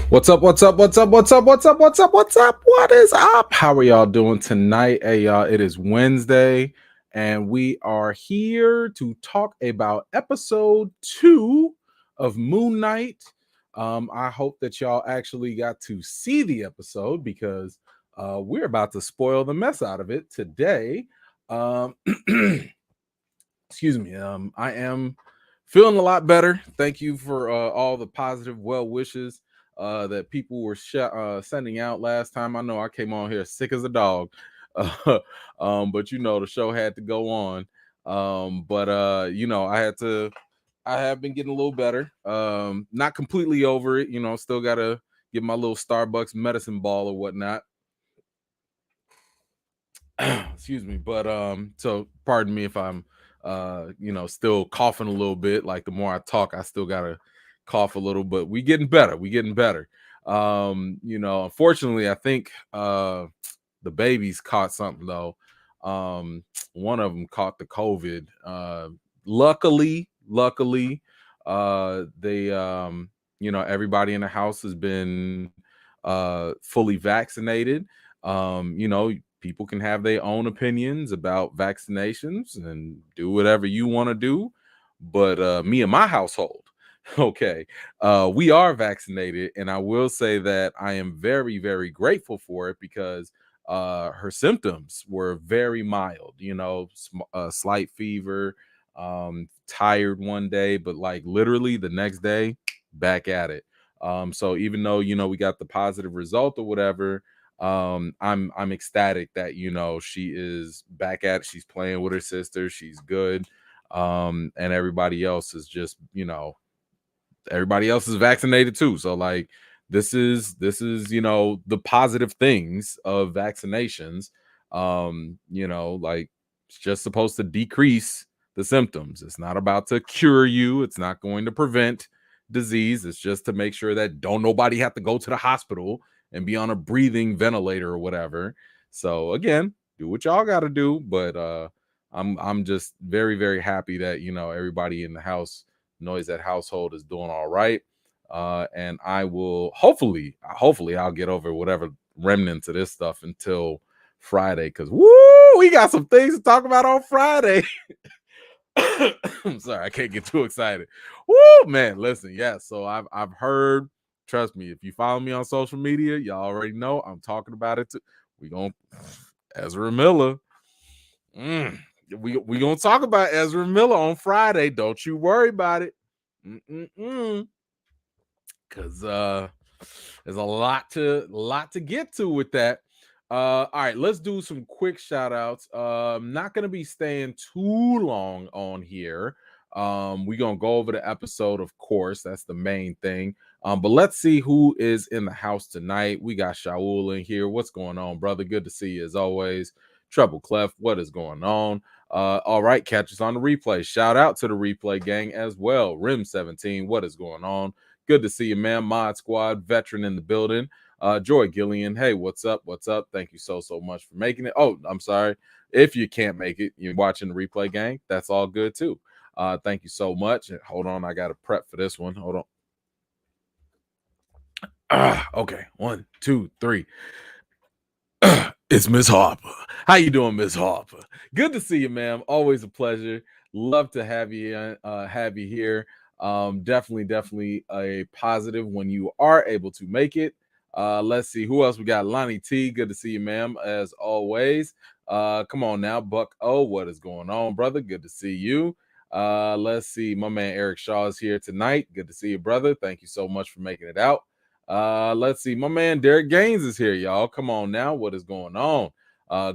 What's up? What's up? What's up? What's up? What's up? What's up? What's up? What is up? How are y'all doing tonight? Hey, y'all, it is Wednesday, and we are here to talk about episode 2 of Moon Knight. I hope that y'all actually got to see the episode because we're about to spoil the mess out of it today. Um, excuse me. I am feeling a lot better. Thank you for all the positive well wishes that people were sending out last time. I know I came on here sick as a dog, uh, but the show had to go on. But I have been getting a little better. Not completely over it. Still gotta get my little Starbucks medicine ball or whatnot. Excuse me, but so pardon me if I'm still coughing a little bit. Like the more I talk, I still gotta cough a little, but we getting better. We getting better. Unfortunately, I think the babies caught something though. One of them caught the COVID. Luckily, they everybody in the house has been fully vaccinated. People can have their own opinions about vaccinations and do whatever you want to do, but me and my household, okay, we are vaccinated, and I will say that I am very, very grateful for it because her symptoms were very mild. A slight fever, tired one day, but like literally the next day, back at it. So even though we got the positive result or whatever, I'm ecstatic that she is back at it. She's playing with her sister, she's good. And everybody else is just everybody else is vaccinated too. So like this is the positive things of vaccinations. Like it's just supposed to decrease the symptoms. It's not about to cure you, it's not going to prevent disease. It's just to make sure that don't nobody have to go to the hospital and be on a breathing ventilator or whatever. So again, do what y'all got to do, but I'm just very, very happy that everybody in the house knows that household is doing all right. And I will hopefully I'll get over whatever remnants of this stuff until Friday, because woo, we got some things to talk about on Friday. I'm sorry, I can't get too excited. Woo, man, listen, yeah. So I've heard. Trust me, if you follow me on social media, y'all already know I'm talking about it too. We gonna Ezra Miller. We gonna talk about Ezra Miller on Friday. Don't you worry about it. Because there's a lot to get to with that. All right, let's do some quick shout outs. Not gonna be staying too long on here. We're gonna go over the episode, of course. That's the main thing. But let's see who is in the house tonight. We got Shaul in here. What's going on, brother? Good to see you as always. Treble Clef, what is going on? All right, catch us on the replay. Shout out to the replay gang as well. Rim 17, what is going on? Good to see you, man. Mod Squad, veteran in the building. Joy Gillian, hey, what's up? What's up? Thank you so much for making it. Oh, I'm sorry. If you can't make it, you're watching the replay gang. That's all good too. Thank you so much. Hold on, I got to prep for this one. Hold on. Okay, 1, 2, 3. It's Miss Harper. How you doing, Miss Harper? Good to see you, ma'am. Always a pleasure. Love to have you here. Definitely a positive when you are able to make it. Let's see who else we got. Lonnie T, good to see you, ma'am, as always. Come on now, Buck O, what is going on, brother? Good to see you. Let's see, my man Eric Shaw is here tonight. Good to see you, brother. Thank you so much for making it out. Let's see, my man Derek Gaines is here, y'all. Come on now, what is going on?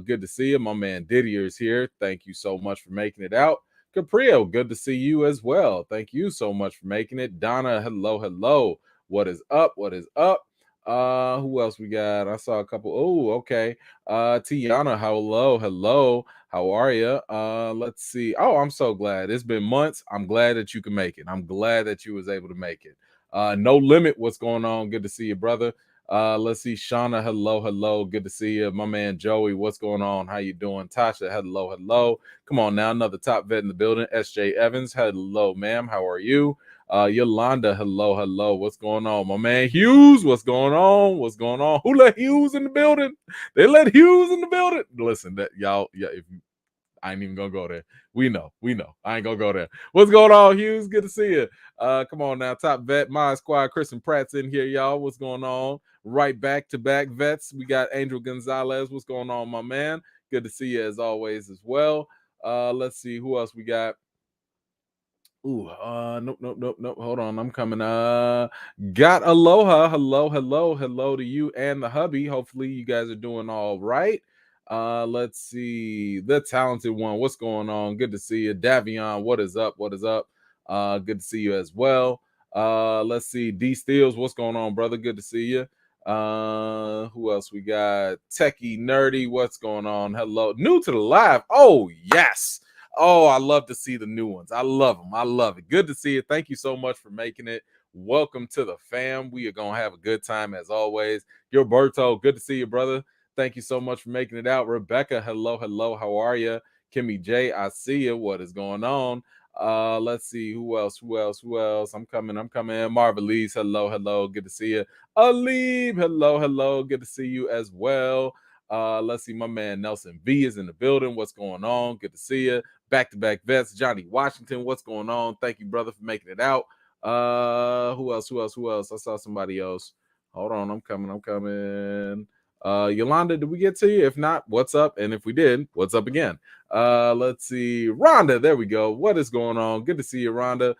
Good to see you. My man Didier is here. Thank you so much for making it out. Caprio, good to see you as well. Thank you so much for making it. Donna, hello. What is up? What is up? Who else we got? I saw a couple. Oh, okay. Tiana, hello. How are you? Let's see. Oh, I'm so glad. It's been months. I'm glad that you can make it. I'm glad that you was able to make it. No Limit, what's going on? Good to see you, brother. Let's see, Shauna, hello. Good to see you. My man Joey, what's going on? How you doing? Tasha, hello. Come on now, another top vet in the building. SJ Evans, hello, ma'am. How are you? Yolanda, hello, hello. What's going on? My man Hughes, what's going on? What's going on? Who let Hughes in the building? They let Hughes in the building. Listen, that y'all, yeah, if you, I ain't even gonna go there. We know. I ain't gonna go there. What's going on, Hughes? Good to see you. Come on now, top vet, my squad, Chris and Pratt's in here, y'all. What's going on? Right back to back vets. We got Angel Gonzalez. What's going on, my man? Good to see you as always as well. Let's see who else we got. Ooh, nope, nope, nope, nope. Hold on, I'm coming. Got aloha. Hello, hello, hello to you and the hubby. Hopefully, you guys are doing all right. Let's see. The talented one. What's going on? Good to see you. Davion, what is up? What is up? Good to see you as well. Let's see. D Steels, what's going on, brother? Good to see you. Who else we got? Techie Nerdy, what's going on? Hello. New to the live. Oh, yes. Oh, I love to see the new ones. I love them. I love it. Good to see it. Thank you so much for making it. Welcome to the fam. We are going to have a good time as always. Gilberto, good to see you, brother. Thank you so much for making it out. Rebecca, hello, hello. How are you? Kimmy J, I see you. What is going on? Let's see who else. Who else? I'm coming. Marvelise, hello, hello. Good to see you. Alib, hello, hello. Good to see you as well. Let's see, my man Nelson V is in the building. What's going on? Good to see you. Back-to-back vets. Johnny Washington, what's going on? Thank you, brother, for making it out. Who else? I saw somebody else. Hold on, I'm coming. Yolanda, did we get to you? If not, what's up? And if we did, what's up again? Let's see. Rhonda, there we go. What is going on? Good to see you, Rhonda.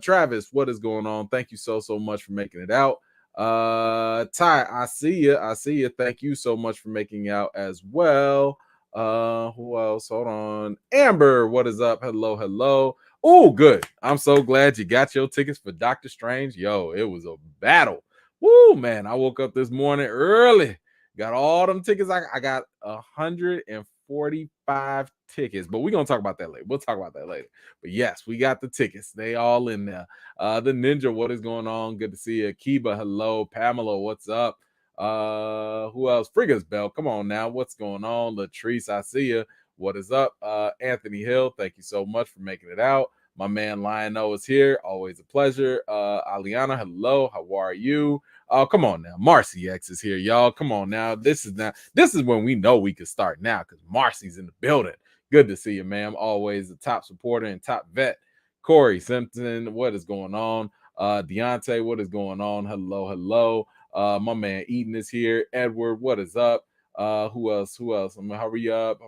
Travis, what is going on? Thank you so much for making it out. Ty, I see you. Thank you so much for making out as well. Who else? Hold on. Amber, what is up? Hello. Oh, good. I'm so glad you got your tickets for Doctor Strange. Yo, it was a battle. Woo, man. I woke up this morning early. Got all them tickets. I got 145 tickets, but we're gonna talk about that later. We'll talk about that later. But yes, we got the tickets. They all in there. The Ninja, what is going on? Good to see you. Kiba, hello. Pamela, what's up? Who else? Frigga's Bell, come on now. What's going on? Latrice, I see you. What is up? Anthony Hill, thank you so much for making it out. My man Lionel is here. Always a pleasure. Aliana, hello. How are you? Oh, come on now. Marcy X is here, y'all. Come on now. This is when we know we can start now because Marcy's in the building. Good to see you, ma'am. Always the top supporter and top vet. Corey Simpson, what is going on? Deontay, what is going on? Hello. My man Eden is here. Edward, what is up? Who else? I'm gonna hurry up.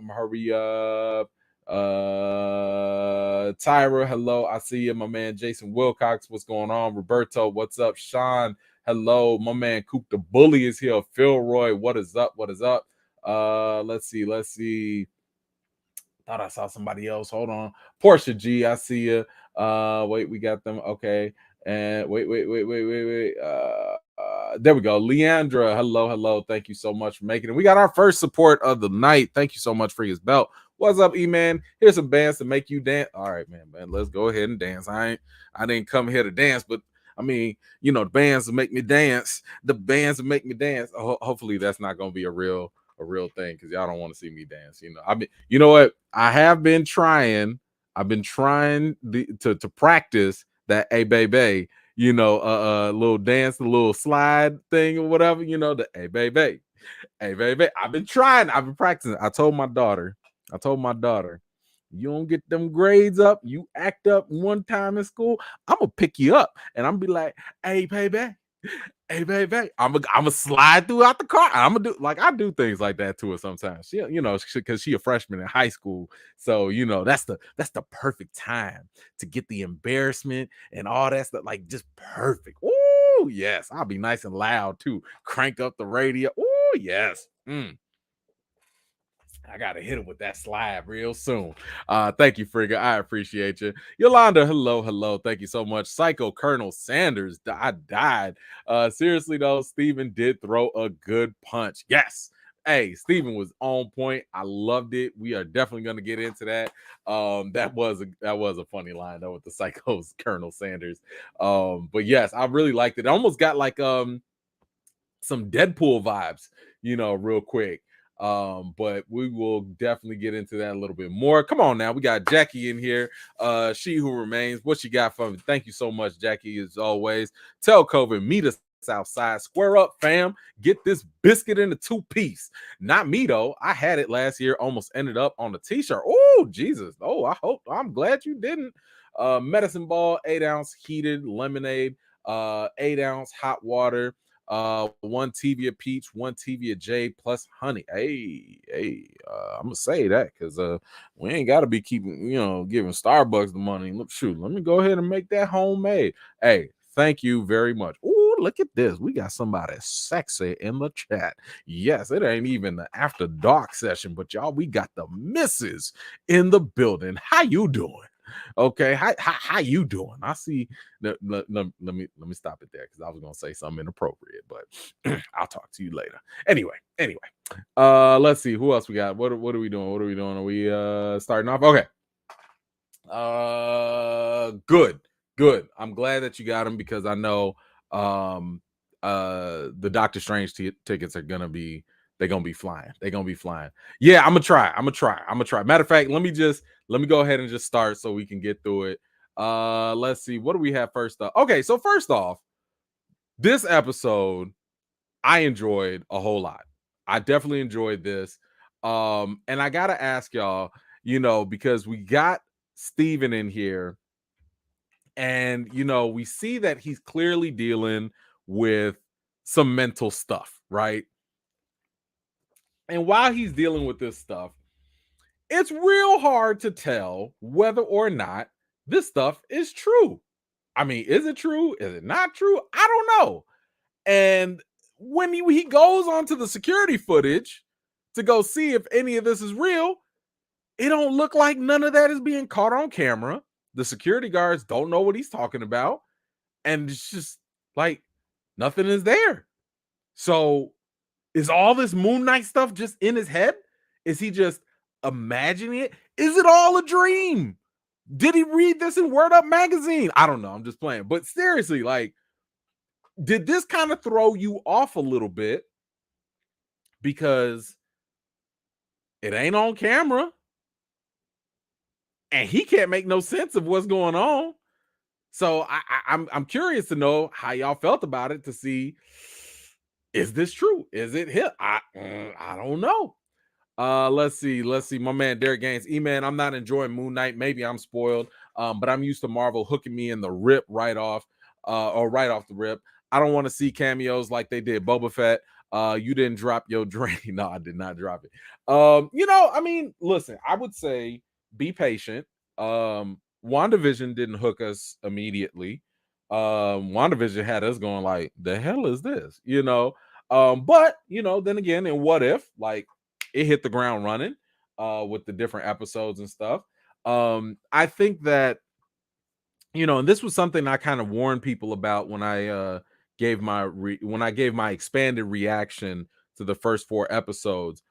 Tyra, hello. I see you. My man Jason Wilcox, what's going on? Roberto, what's up? Sean, hello. My man Coop the Bully is here. Philroy, what is up? Let's see. Thought I saw somebody else. Hold on. Portia G, I see you. Wait, we got them. Okay. And wait. There we go. Leandra, hello. Thank you so much for making it. We got our first support of the night. Thank you so much for his belt. What's up, E-Man? Here's some bands to make you dance. All right, man. Let's go ahead and dance. I didn't come here to dance, but I mean, the bands will make me dance. Hopefully that's not gonna be a real thing because y'all don't want to see me dance. You know what? I have been trying. I've been trying to practice that a baby, little dance, a little slide thing or whatever. The a baby. I've been trying. I've been practicing. I told my daughter, you don't get them grades up, you act up one time in school, I'm gonna pick you up and I'm gonna be like, hey baby, I'm gonna slide throughout the car. I'm gonna do like I do things like that to her sometimes. Because she a freshman in high school, so that's the perfect time to get the embarrassment and all that stuff. Like just perfect. Oh yes, I'll be nice and loud too. Crank up the radio. Oh yes. I gotta hit him with that slide real soon. Thank you, Frigga. I appreciate you. Yolanda, hello. Thank you so much. Psycho Colonel Sanders, I died. Seriously though, Steven did throw a good punch. Yes. Hey, Steven was on point. I loved it. We are definitely gonna get into that. That was a funny line though with the Psycho's Colonel Sanders. But yes, I really liked it. It almost got like some Deadpool vibes, real quick. But we will definitely get into that a little bit more. Come on now, we got Jackie in here. She who remains. What you got for me? Thank you so much, Jackie, as always. Tell COVID, meet us outside. Square up, fam. Get this biscuit in a 2-piece. Not me though. I had it last year, almost ended up on the t-shirt. Oh, Jesus. Oh, I'm glad you didn't. Medicine ball, 8-ounce heated lemonade, 8-ounce hot water, 1 Tevia peach, 1 Tevia J plus honey. Hey, I'm gonna say that because we ain't got to be keeping, giving Starbucks the money. Look, shoot, let me go ahead and make that homemade. Hey, thank you very much. Ooh, look at this. We got somebody sexy in the chat. Yes, it ain't even the after dark session, but y'all, we got the missus in the building. How you doing? Okay, how you doing? I see. Let me stop it there because I was gonna say something inappropriate, but I'll talk to you later. Anyway, let's see who else we got. What are we doing? Are we starting off? Okay. Good. I'm glad that you got them because I know the Doctor Strange tickets are gonna be flying. They're gonna be flying. Yeah, I'm gonna try. Matter of fact, let me go ahead and just start so we can get through it. Let's see. What do we have first up? Okay, so first off, this episode I enjoyed a whole lot. I definitely enjoyed this. And I gotta ask y'all, because we got Steven in here, and we see that he's clearly dealing with some mental stuff, right? And while he's dealing with this stuff, it's real hard to tell whether or not this stuff is true. I mean, is it true? Is it not true? I don't know. And when he goes onto the security footage to go see if any of this is real, it don't look like none of that is being caught on camera. The security guards don't know what he's talking about. And it's just like nothing is there. So is all this Moon Knight stuff just in his head? Is he just imagining it? Is it all a dream? Did he read this in Word Up magazine? I don't know. I'm just playing. But seriously, like, did this kind of throw you off a little bit? Because it ain't on camera. And he can't make no sense of what's going on. So I'm curious to know how y'all felt about it to see, is this true? Is it him? I don't know. Let's see. My man Derek Gaines. E-Man, I'm not enjoying Moon Knight. Maybe I'm spoiled. But I'm used to Marvel hooking me in the rip right off, or right off the rip. I don't want to see cameos like they did Boba Fett. You didn't drop your drain. No, I did not drop it. I mean, listen, I would say be patient. WandaVision didn't hook us immediately. WandaVision had us going like, the hell is this? But then again, and what if like it hit the ground running with the different episodes and stuff. I think that and this was something I kind of warned people about when I gave my expanded reaction to the first 4 episodes.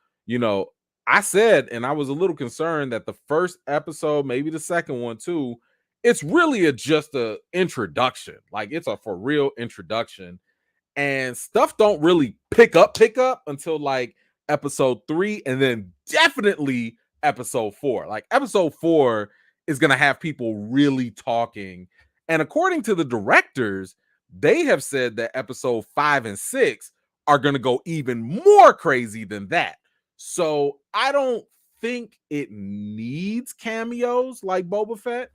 I said, and I was a little concerned that the first episode, maybe the second one too, it's really just a introduction. Like it's a for real introduction, and stuff don't really pick up until like episode 3, and then definitely episode 4. Like episode 4 is going to have people really talking, and according to the directors, they have said that episode 5 and 6 are going to go even more crazy than that. So I don't think it needs cameos like Boba Fett,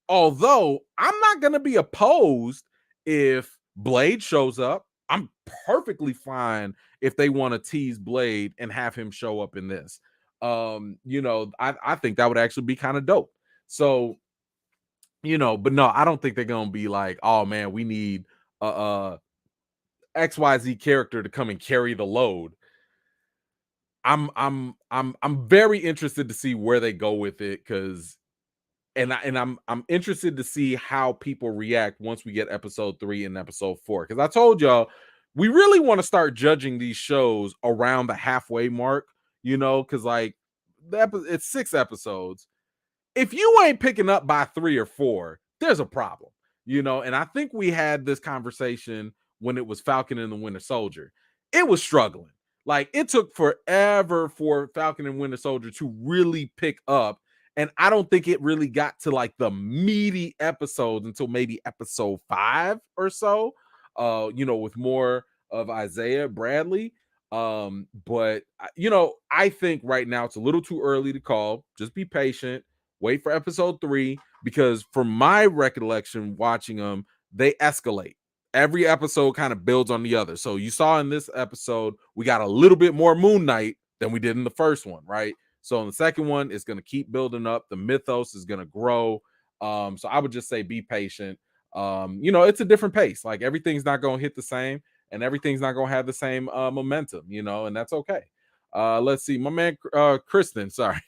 although I'm not going to be opposed if Blade shows up. I'm perfectly fine if they want to tease Blade and have him show up in this. I think that would actually be kind of dope. So, but no, I don't think they're gonna be like, oh man, we need XYZ character to come and carry the load. I'm very interested to see where they go with it, because I'm interested to see how people react once we get episode 3 and episode 4. Because I told y'all we really want to start judging these shows around the halfway mark, because like it's 6 episodes. If you ain't picking up by 3 or 4, there's a problem, and I think we had this conversation when it was Falcon and the Winter Soldier. It was struggling. Like it took forever for Falcon and Winter Soldier to really pick up. And I don't think it really got to like the meaty episodes until maybe episode 5 or so. With more of Isaiah Bradley. But I think right now it's a little too early to call. Just be patient, wait for episode 3, because from my recollection watching them, they escalate. Every episode kind of builds on the other. So you saw in this episode, we got a little bit more Moon Knight than we did in the first one, right? So in the second one, it's going to keep building up. The mythos is going to grow. So I would just say be patient. It's a different pace. Like everything's not going to hit the same, and everything's not going to have the same momentum, and that's okay. Let's see, my man Kristen. Sorry.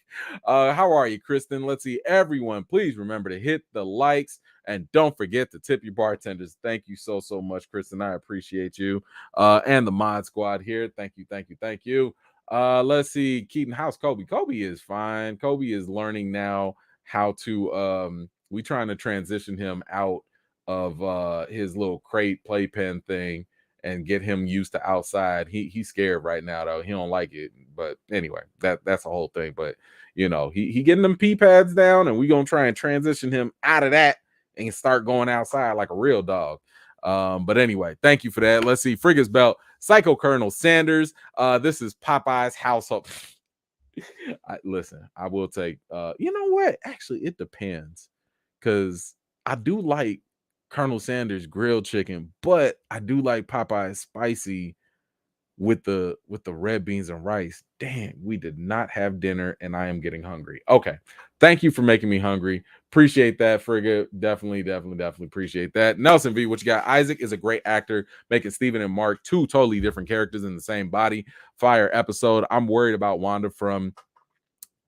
How are you, Kristen? Let's see. Everyone, please remember to hit the likes and don't forget to tip your bartenders. Thank you so much, Kristen. I appreciate you. And the mod squad here. Thank you, thank you, thank you. Let's see. Keaton, how's Kobe? Kobe is fine. Kobe is learning now how to we trying to transition him out of his little crate playpen thing and get him used to outside. He's scared right now though. He don't like it. But anyway, that's the whole thing. But he getting them pee pads down, and we gonna try and transition him out of that and start going outside like a real dog. But anyway, thank you for that. Let's see. Friga's Belt, Psycho Colonel Sanders. This is Popeye's household. Listen, I will take you know what? Actually, it depends. Because I do like Colonel Sanders grilled chicken, but I do like Popeye's spicy with the red beans and rice. Dang, we did not have dinner and I am getting hungry. Okay. Thank you for making me hungry. Appreciate that, Frigga. Definitely appreciate that. Nelson V, what you got? Isaac is a great actor, making Steven and Mark two totally different characters in the same body. Fire episode. I'm worried about Wanda from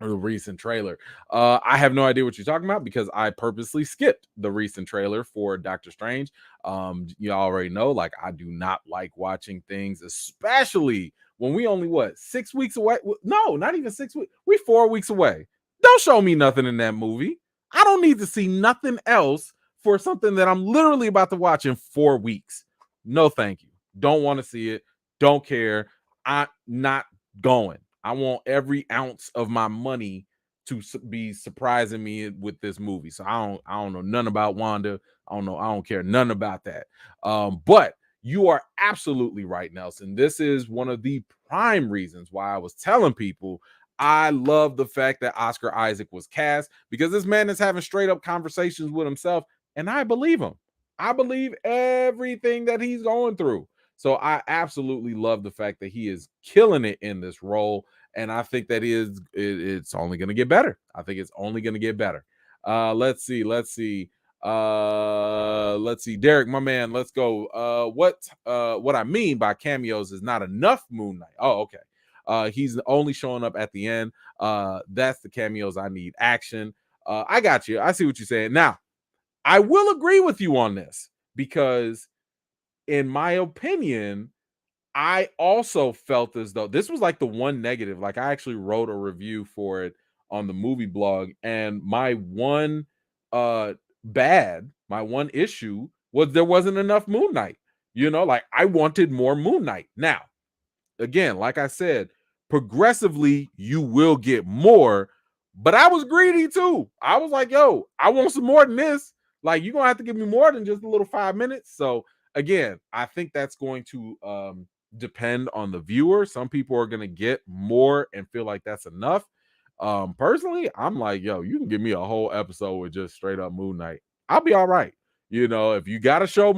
the recent trailer. I have no idea what you're talking about because I purposely skipped the recent trailer for Doctor Strange. You already know, like, I do not like watching things, especially when we only 6 weeks away. No, not even 6 weeks. We 4 weeks away. Don't show me nothing in that movie. I don't need to see nothing else for something that I'm literally about to watch in 4 weeks. No, thank you. Don't want to see it. Don't care. I'm not going. I want every ounce of my money to be surprising me with this movie. So I don't know none about Wanda. I don't care none about that. But you are absolutely right, Nelson. This is one of the prime reasons why I was telling people I love the fact that Oscar Isaac was cast, because this man is having straight up conversations with himself, and I believe him. I believe everything that he's going through. So I absolutely love the fact that he is killing it in this role, and I think that it's only going to get better. I think it's only going to get better. Let's see. Derek, my man, let's go. What I mean by cameos is not enough Moon Knight. Oh, okay. He's only showing up at the end. That's the cameos I need. Action. I got you. I see what you're saying. Now, I will agree with you on this because, in my opinion, I also felt as though this was like the one negative. Like, I actually wrote a review for it on the movie blog, and my one my one issue was there wasn't enough Moon Knight. Like, I wanted more Moon Knight. Now, again, like I said, progressively you will get more, but I was greedy too. I was like, yo, I want some more than this. Like, you're gonna have to give me more than just a little 5 minutes. So again, I think that's going to depend on the viewer. Some people are gonna get more and feel like that's enough. Personally, I'm like, yo, you can give me a whole episode with just straight up Moon Knight. I'll be all right. If you gotta show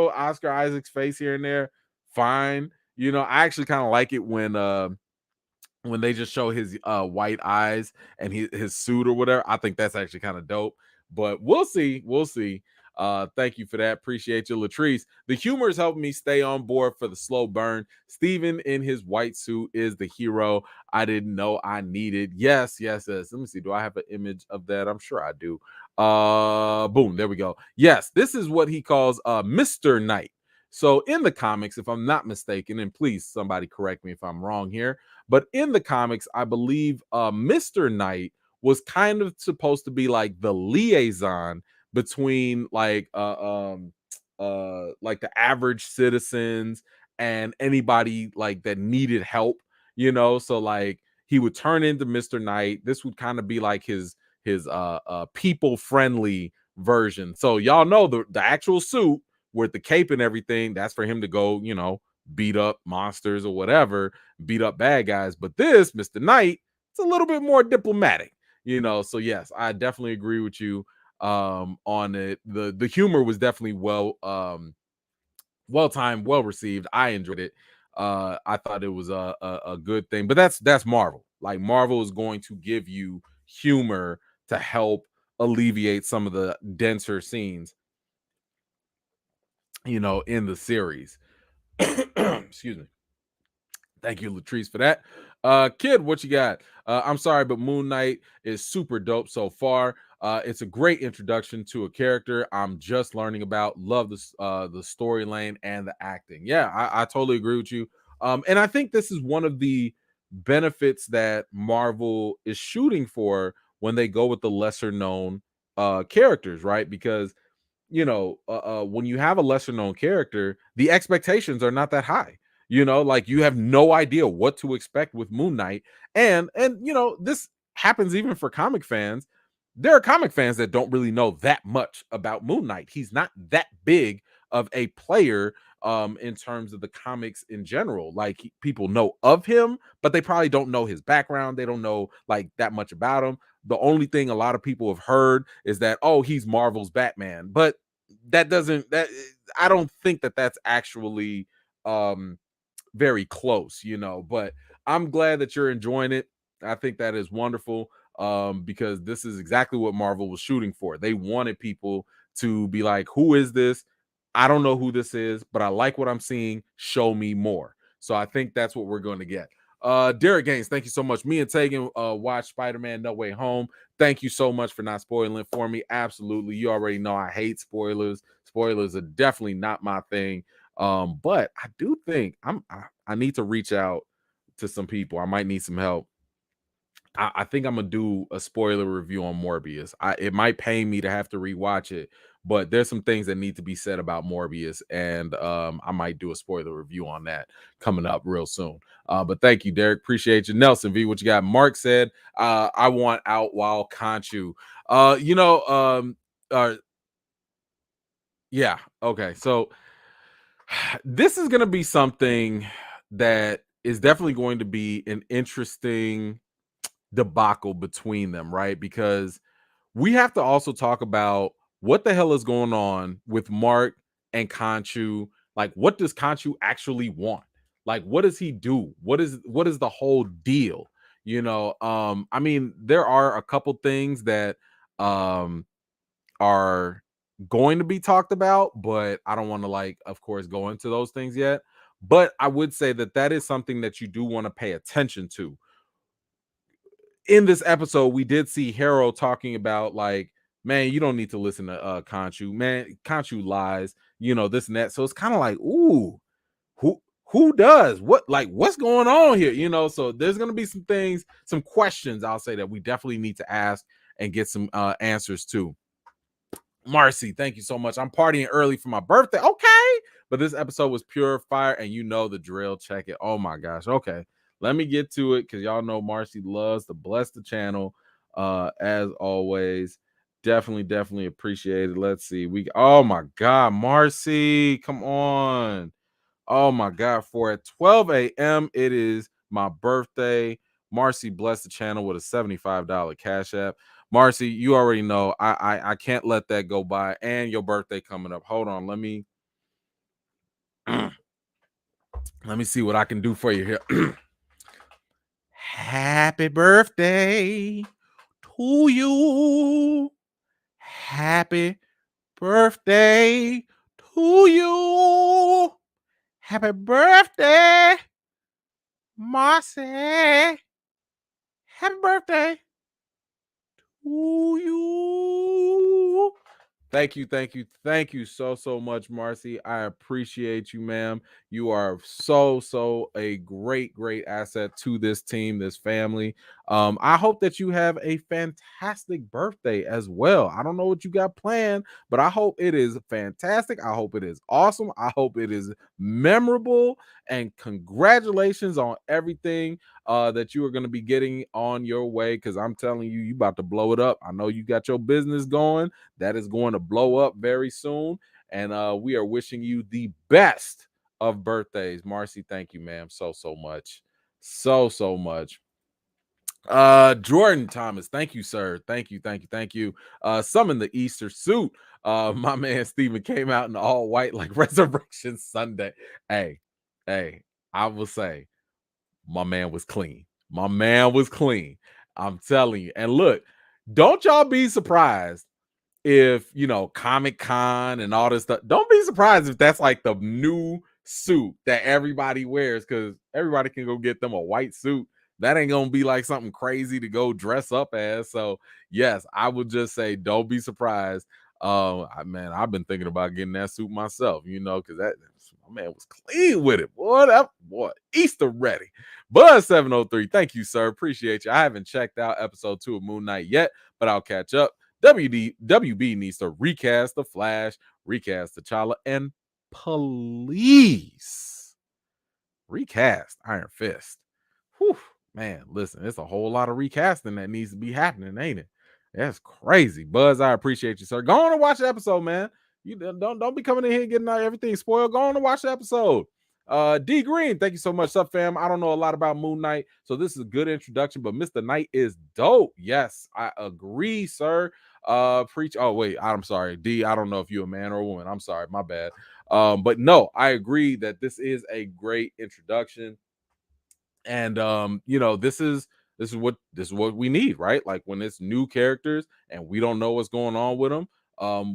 Oscar Isaac's face here and there, fine. I actually kind of like it when they just show his white eyes and his suit or whatever. I think that's actually kind of dope. But we'll see. We'll see. Thank you for that. Appreciate you, Latrice. The humor is helping me stay on board for the slow burn. Steven in his white suit is the hero I didn't know I needed. Yes. Let me see. Do I have an image of that? I'm sure I do. Boom. There we go. Yes, this is what he calls Mr. Knight. So in the comics, if I'm not mistaken, and please somebody correct me if I'm wrong here, but in the comics, I believe Mr. Knight was kind of supposed to be like the liaison between like the average citizens and anybody like that needed help, so like he would turn into Mr. Knight. This would kind of be like his people friendly version. So y'all know the actual suit with the cape and everything, that's for him to go, beat up monsters or whatever, beat up bad guys. But this Mr. Knight, it's a little bit more diplomatic, so yes, I definitely agree with you on it. The humor was definitely well timed, well received. I enjoyed it. I thought it was a good thing, but that's Marvel. Like Marvel is going to give you humor to help alleviate some of the denser scenes, in the series. Excuse me. Thank you, Latrice, for that. Kid, what you got? I'm sorry, but Moon Knight is super dope so far. It's a great introduction to a character I'm just learning about. Love the story lane and the acting. Yeah, I totally agree with you. And I think this is one of the benefits that Marvel is shooting for when they go with the lesser known characters, right? Because when you have a lesser known character, the expectations are not that high. Like you have no idea what to expect with Moon Knight, and this happens even for comic fans. There are comic fans that don't really know that much about Moon Knight. He's not that big of a player in terms of the comics in general. Like people know of him, but they probably don't know his background. They don't know like that much about him. The only thing a lot of people have heard is that, oh, he's Marvel's Batman, but that doesn't that I don't think that that's actually um very close, but I'm glad that you're enjoying it. I think that is wonderful, because this is exactly what Marvel was shooting for. They wanted people to be like, who is this? I don't know who this is, but I like what I'm seeing. Show me more. So I think that's what we're going to get. Derek Gaines, thank you so much. Me and Tegan watched Spider-Man No Way Home. Thank you so much for not spoiling it for me. Absolutely. You already know I hate spoilers. Spoilers are definitely not my thing. But I do think I need to reach out to some people. I might need some help. I think I'm gonna do a spoiler review on Morbius. It might pain me to have to rewatch it, but there's some things that need to be said about Morbius, and I might do a spoiler review on that coming up real soon. But thank you, Derek. Appreciate you. Nelson V, what you got? Mark said, I want out while Conchu. Uh, you know, um, uh, yeah, okay. So this is gonna be something that is definitely going to be an interesting debacle between them, right? Because we have to also talk about what the hell is going on with Mark and Conchu. Like, what does Conchu actually want? Like, what does he do? What is the whole deal? I mean, there are a couple things that um are going to be talked about, but I don't want to like, of course, go into those things yet. But I would say that that is something that you do want to pay attention to in this episode. We did see Harold talking about like, man, you don't need to listen to Conchu. Man, Conchu lies, this and that. So it's kind of like, ooh, who does? What's going on here? So there's gonna be some things, some questions I'll say that we definitely need to ask and get some answers to. Marcy, thank you so much. I'm partying early for my birthday. Okay. But this episode was pure fire, and you know the drill. Check it. Oh my gosh. Okay. Let me get to it because y'all know Marcy loves to bless the channel. As always. Definitely appreciate it. Let's see. Oh my god, Marcy. Come on. Oh my god, for at 12 a.m. it is my birthday. Marcy blessed the channel with a $75 cash app. Marcy, you already know I can't let that go by. And your birthday coming up. Hold on, let me let me see what I can do for you here. Happy birthday to you. Happy birthday to you. Happy birthday, Marcy. Happy birthday to you. Thank you so much, Marcy. I appreciate you, ma'am. You are so a great asset to this team, this family. I hope that you have a fantastic birthday as well. I don't know what you got planned, but I hope it is fantastic. I hope it is awesome. I hope it is memorable. And congratulations on everything that you are going to be getting on your way. Because I'm telling you, you about to blow it up. I know you got your business going that is going to blow up very soon. And we are wishing you the best of birthdays. Marcy, thank you, ma'am, so much. So much. Jordan Thomas, thank you, sir. Thank you. Summon the Easter suit. My man Steven came out in all white like Resurrection Sunday. Hey, I will say my man was clean. My man was clean. I'm telling you. And look, don't y'all be surprised if Comic Con and all this stuff. Don't be surprised if that's like the new suit that everybody wears, because everybody can go get them a white suit. That ain't gonna be like something crazy to go dress up as. So yes, I would just say don't be surprised. Man, I've been thinking about getting that suit myself, because that my man was clean with it. Boy, that boy, Easter ready. Buzz 703, thank you, sir. Appreciate you. I haven't checked out episode 2 of Moon Knight yet, but I'll catch up. WB needs to recast the Flash, recast T'Challa, and please recast Iron Fist. Whew, man, listen, it's a whole lot of recasting that needs to be happening, ain't it? That's crazy. Buzz, I appreciate you, sir. Go on and watch the episode, man. You don't be coming in here getting everything spoiled. Go on and watch the episode. D Green, thank you so much. Sup, fam? I don't know a lot about Moon Knight, so this is a good introduction, but Mr. Knight is dope. Yes, I agree, sir. Preach. Oh, wait, I'm sorry. D, I don't know if you're a man or a woman. I'm sorry, my bad. But no, I agree that this is a great introduction. And this is what we need, right? Like when it's new characters and we don't know what's going on with them,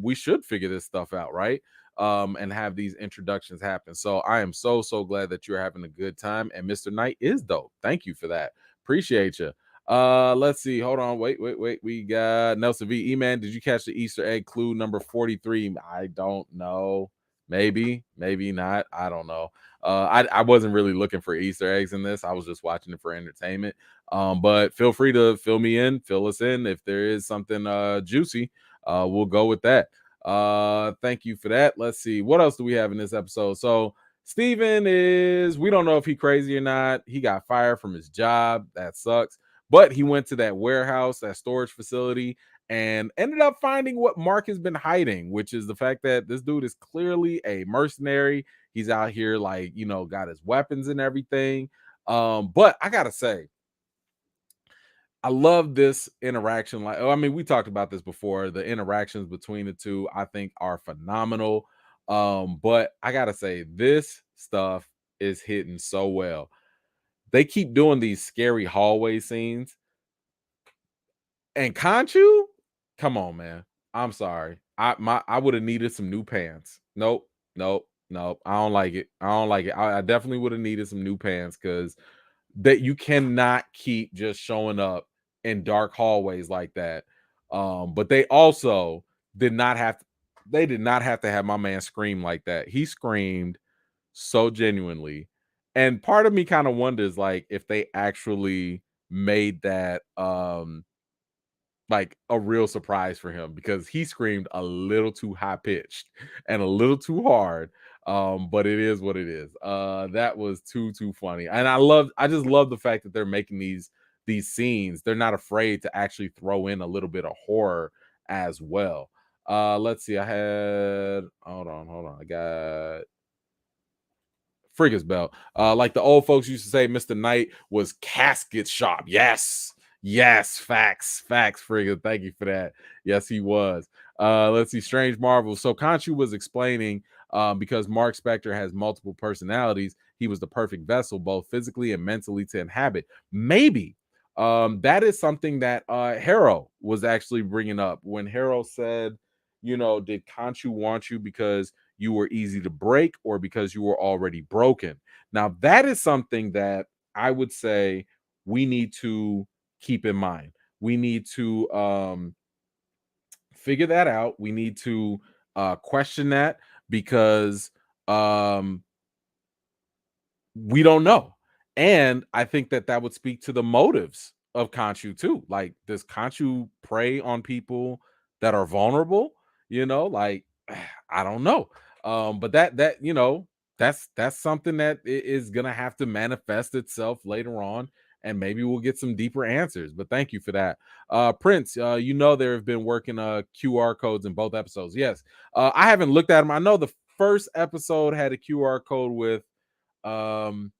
we should figure this stuff out, right? And have these introductions happen. So I am so glad that you're having a good time, and Mr. Knight is dope. Thank you for that. Appreciate you. Let's see. Hold on. Wait. We got Nelson V. E-Man. Did you catch the Easter egg clue number 43? I don't know. Maybe not. I don't know. I wasn't really looking for Easter eggs in this. I was just watching it for entertainment. But feel free to fill us in if there is something juicy. We'll go with that. Thank you for that. Let's see. What else do we have in this episode? So Steven we don't know if he crazy or not. He got fired from his job. That sucks. But he went to that warehouse, that storage facility, and ended up finding what Mark has been hiding, which is the fact that this dude is clearly a mercenary. He's out here like, got his weapons and everything. But I gotta say, I love this interaction. Like, I mean, we talked about this before. The interactions between the two, I think, are phenomenal. But I gotta say, this stuff is hitting so well. They keep doing these scary hallway scenes. And Conchu, come on, man. I'm sorry. I would have needed some new pants. Nope. I don't like it. I definitely would have needed some new pants, because that you cannot keep just showing up in dark hallways like that. But they also did not have they did not have to have my man scream like that. He screamed so genuinely. And part of me kind of wonders like if they actually made that like a real surprise for him, because he screamed a little too high pitched and a little too hard. But it is what it is. That was too funny. And I just love the fact that they're making these scenes. They're not afraid to actually throw in a little bit of horror as well. Let's see. Hold on. I got Frigga's belt. Like the old folks used to say, Mr. Knight was casket sharp. Yes, facts, Frigga. Thank you for that. Yes, he was. Let's see, Strange Marvel. So Khonshu was explaining, because Mark Spector has multiple personalities, he was the perfect vessel, both physically and mentally, to inhabit. Maybe that is something that Harrow was actually bringing up when Harrow said, did Khonshu want you because you were easy to break or because you were already broken? Now, that is something that I would say we need to keep in mind. We need to figure that out. We need to question that because um we don't know. And I think that that would speak to the motives of Khonshu too. Like, does Khonshu prey on people that are vulnerable? Like, I don't know. But that that's something that is gonna have to manifest itself later on, and maybe we'll get some deeper answers. But thank you for that. Prince, there have been working QR codes in both episodes. Yes. I haven't looked at them. I know the first episode had a QR code with um,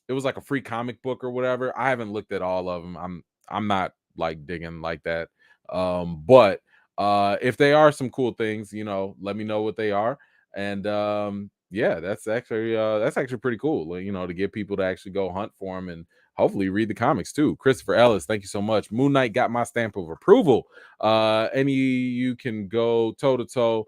it was like a free comic book or whatever. I haven't looked at all of them. I'm not like digging like that. But if they are some cool things, let me know what they are. And yeah, that's actually pretty cool. Like, to get people to actually go hunt for them and hopefully read the comics too. Christopher Ellis, thank you so much. Moon Knight got my stamp of approval. Any you can go toe to toe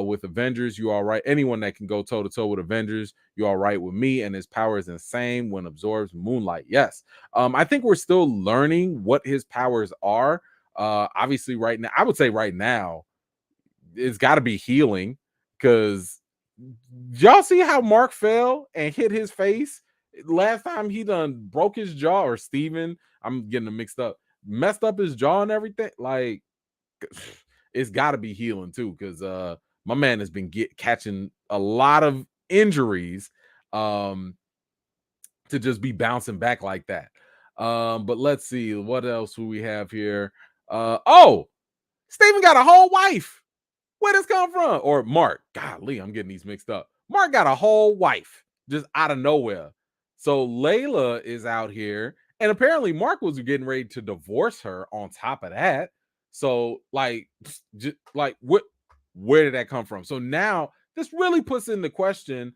with Avengers, you all right. Anyone that can go toe to toe with Avengers, you all right with me. And his power is insane when absorbs moonlight. Yes. I think we're still learning what his powers are. Obviously, right now, I would say right now, it's got to be healing because y'all see how Mark fell and hit his face last time he done broke his jaw, or Steven, I'm getting them mixed up, messed up his jaw and everything. Like, it's got to be healing too, because my man has been catching a lot of injuries um to just be bouncing back like that. But let's see what else do we have here. Oh, Steven got a whole wife. Where does come from? Or Mark. Golly, I'm getting these mixed up. Mark got a whole wife just out of nowhere. So Layla is out here, and apparently Mark was getting ready to divorce her on top of that. So, like, just like what? Where did that come from? So now this really puts into question,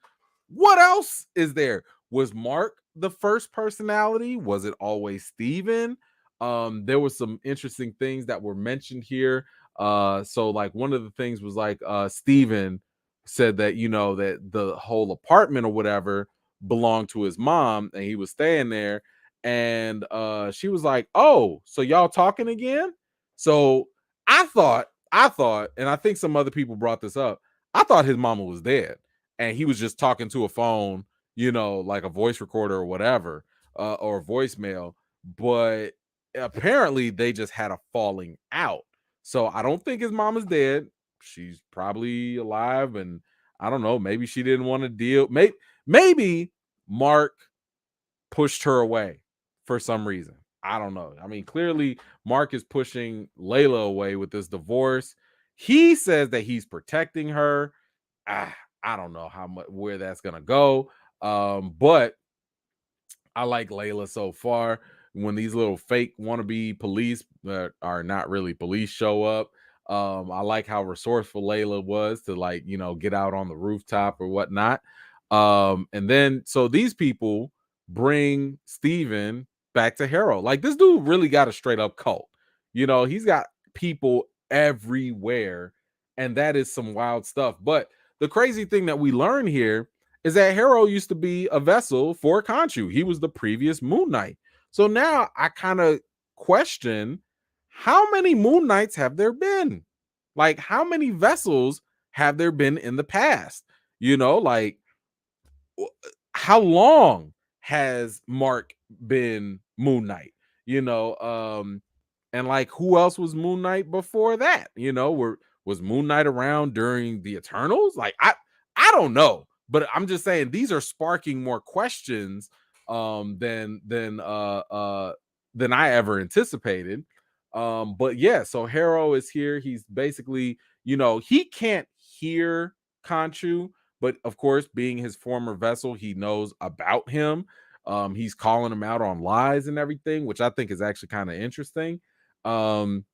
what else is there? Was Mark the first personality? Was it always Steven? There was some interesting things that were mentioned here. So like one of the things was like Steven said that that the whole apartment or whatever belonged to his mom and he was staying there. And she was like, "Oh, so y'all talking again?" So I thought, and I think some other people brought this up, I thought his mama was dead and he was just talking to a phone, like a voice recorder or whatever, or voicemail. But apparently they just had a falling out. So I don't think his mom is dead. She's probably alive, and I don't know. Maybe she didn't want to deal. Maybe Mark pushed her away for some reason. I don't know. I mean, clearly Mark is pushing Layla away with this divorce. He says that he's protecting her. I don't know how much where that's gonna go. But I like Layla so far. When these little fake wannabe police that are not really police show up, I like how resourceful Layla was to, like, get out on the rooftop or whatnot. And then so these people bring Steven back to Harrow. Like, this dude really got a straight up cult. He's got people everywhere, and that is some wild stuff. But the crazy thing that we learn here is that Harrow used to be a vessel for Khonshu. He was the previous Moon Knight. So now I kind of question, how many Moon Knights have there been? Like, how many vessels have there been in the past? Like, how long has Mark been Moon Knight? And like, who else was Moon Knight before that? Was Moon Knight around during the Eternals? Like, I don't know, but I'm just saying these are sparking more questions than I ever anticipated. But yeah, so Harrow is here. He's basically, he can't hear Khonshu, but of course, being his former vessel, he knows about him. He's calling him out on lies and everything, which I think is actually kind of interesting. Um,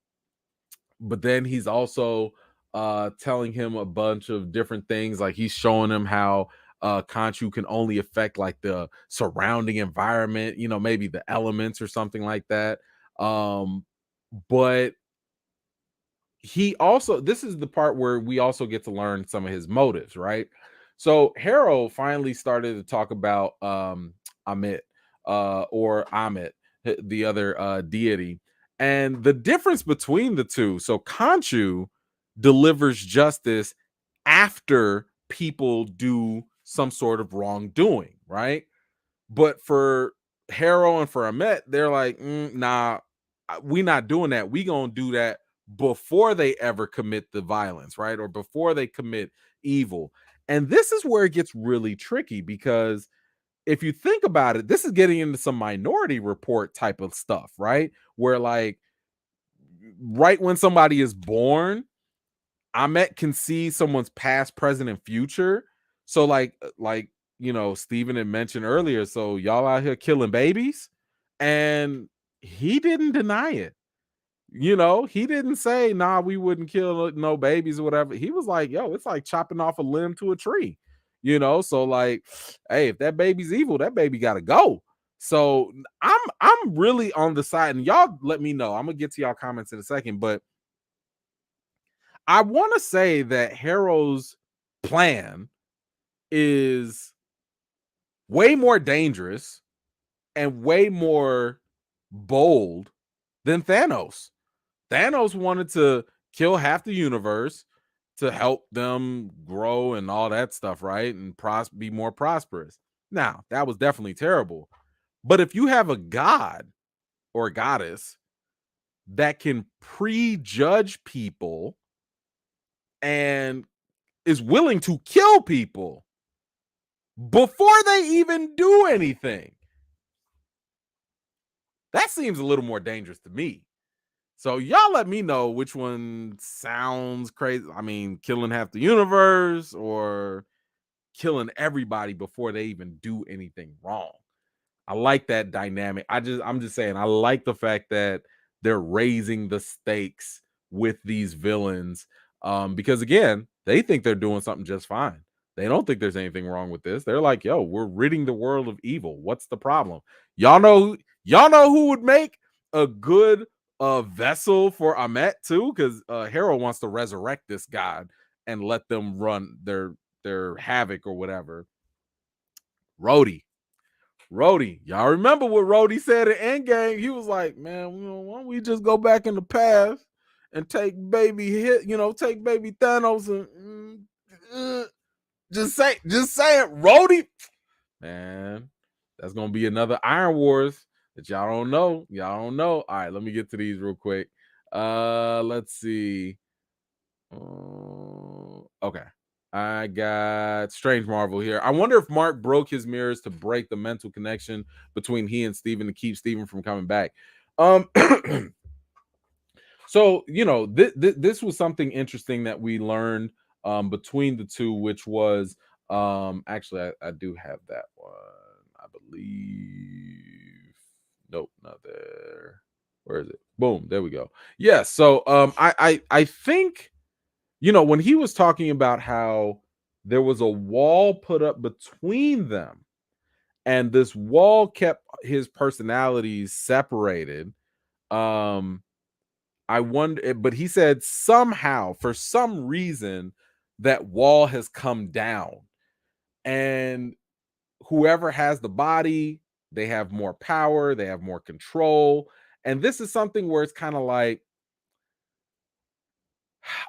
but then he's also telling him a bunch of different things. Like, he's showing him how Khonshu can only affect like the surrounding environment, maybe the elements or something like that. But he also, this is the part where we also get to learn some of his motives, right? So Harrow finally started to talk about Amit, or Amit, the other deity, and the difference between the two. So Khonshu delivers justice after people do some sort of wrongdoing, right? But for Harrow and for Ahmet, they're like, nah, we not doing that. We gonna do that before they ever commit the violence, right? Or before they commit evil. And this is where it gets really tricky because if you think about it, this is getting into some Minority Report type of stuff, right? Where like right when somebody is born, Ahmet can see someone's past, present, and future. So Steven had mentioned earlier, so y'all out here killing babies, and he didn't deny it. He didn't say, nah, we wouldn't kill no babies or whatever. He was like, yo, it's like chopping off a limb to a tree. So like, hey, if that baby's evil, that baby gotta go. So I'm really on the side, and y'all let me know. I'm gonna get to y'all comments in a second, but I want to say that Harrow's plan is way more dangerous and way more bold than Thanos. Thanos wanted to kill half the universe to help them grow and all that stuff, right? And be more prosperous. Now, that was definitely terrible. But if you have a god or a goddess that can prejudge people and is willing to kill people before they even do anything, that seems a little more dangerous to me. So y'all let me know which one sounds crazy. I mean, killing half the universe or killing everybody before they even do anything wrong. I like that dynamic. I'm just saying, I like the fact that they're raising the stakes with these villains. Because again, they think they're doing something just fine. They don't think there's anything wrong with this. They're like, yo, we're ridding the world of evil. What's the problem? Y'all know who would make a good vessel for Ahmet too? Because Harrow wants to resurrect this god and let them run their havoc or whatever. Rhodey, y'all remember what Rhodey said at Endgame? He was like, "Man, why don't we just go back in the past and take baby Thanos and just say it, Rhodey." Man, that's gonna be another Iron Wars that y'all don't know. Y'all don't know. All right, let me get to these real quick. Let's see. Okay. I got Strange Marvel here. I wonder if Mark broke his mirrors to break the mental connection between he and Steven to keep Steven from coming back. So, this was something interesting that we learned between the two, which was actually, I do have that one, I believe. Nope, not there. Where is it? Boom, there we go. Yeah, so I think when he was talking about how there was a wall put up between them and this wall kept his personalities separated. I wonder, but he said somehow, for some reason, that wall has come down, and whoever has the body, they have more power, they have more control. And this is something where it's kind of like,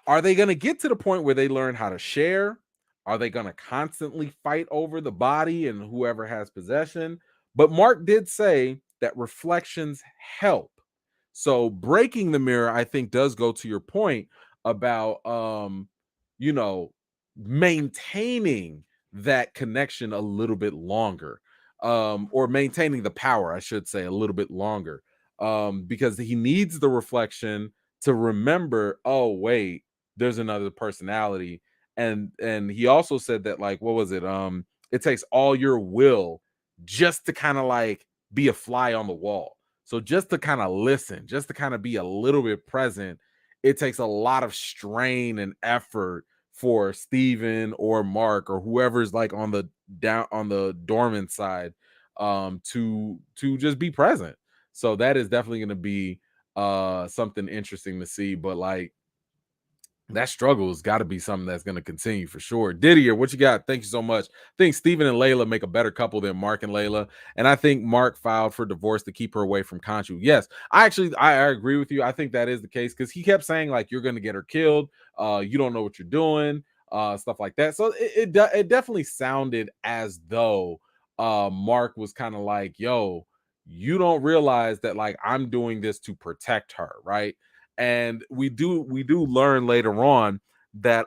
are they going to get to the point where they learn how to share? Are they going to constantly fight over the body and whoever has possession? But Mark did say that reflections help. So breaking the mirror, I think, does go to your point about you know, maintaining that connection a little bit longer. Or maintaining the power, I should say, a little bit longer. Because he needs the reflection to remember, oh wait, there's another personality. And he also said that, like, what was it, it takes all your will just to kind of like be a fly on the wall. So just to kind of listen, just to kind of be a little bit present, it takes a lot of strain and effort for Steven or Mark or whoever's like on the dormant side to just be present. So that is definitely going to be something interesting to see. But like, that struggle has got to be something that's going to continue for sure. Didier, what you got? Thank you so much. I think Steven and Layla make a better couple than Mark and Layla. And I think Mark filed for divorce to keep her away from Conchu. Yes, I agree with you. I think that is the case because he kept saying, like, you're going to get her killed. You don't know what you're doing, stuff like that. So it definitely sounded as though Mark was kind of like, yo, you don't realize that, like, I'm doing this to protect her, right? And we do learn later on that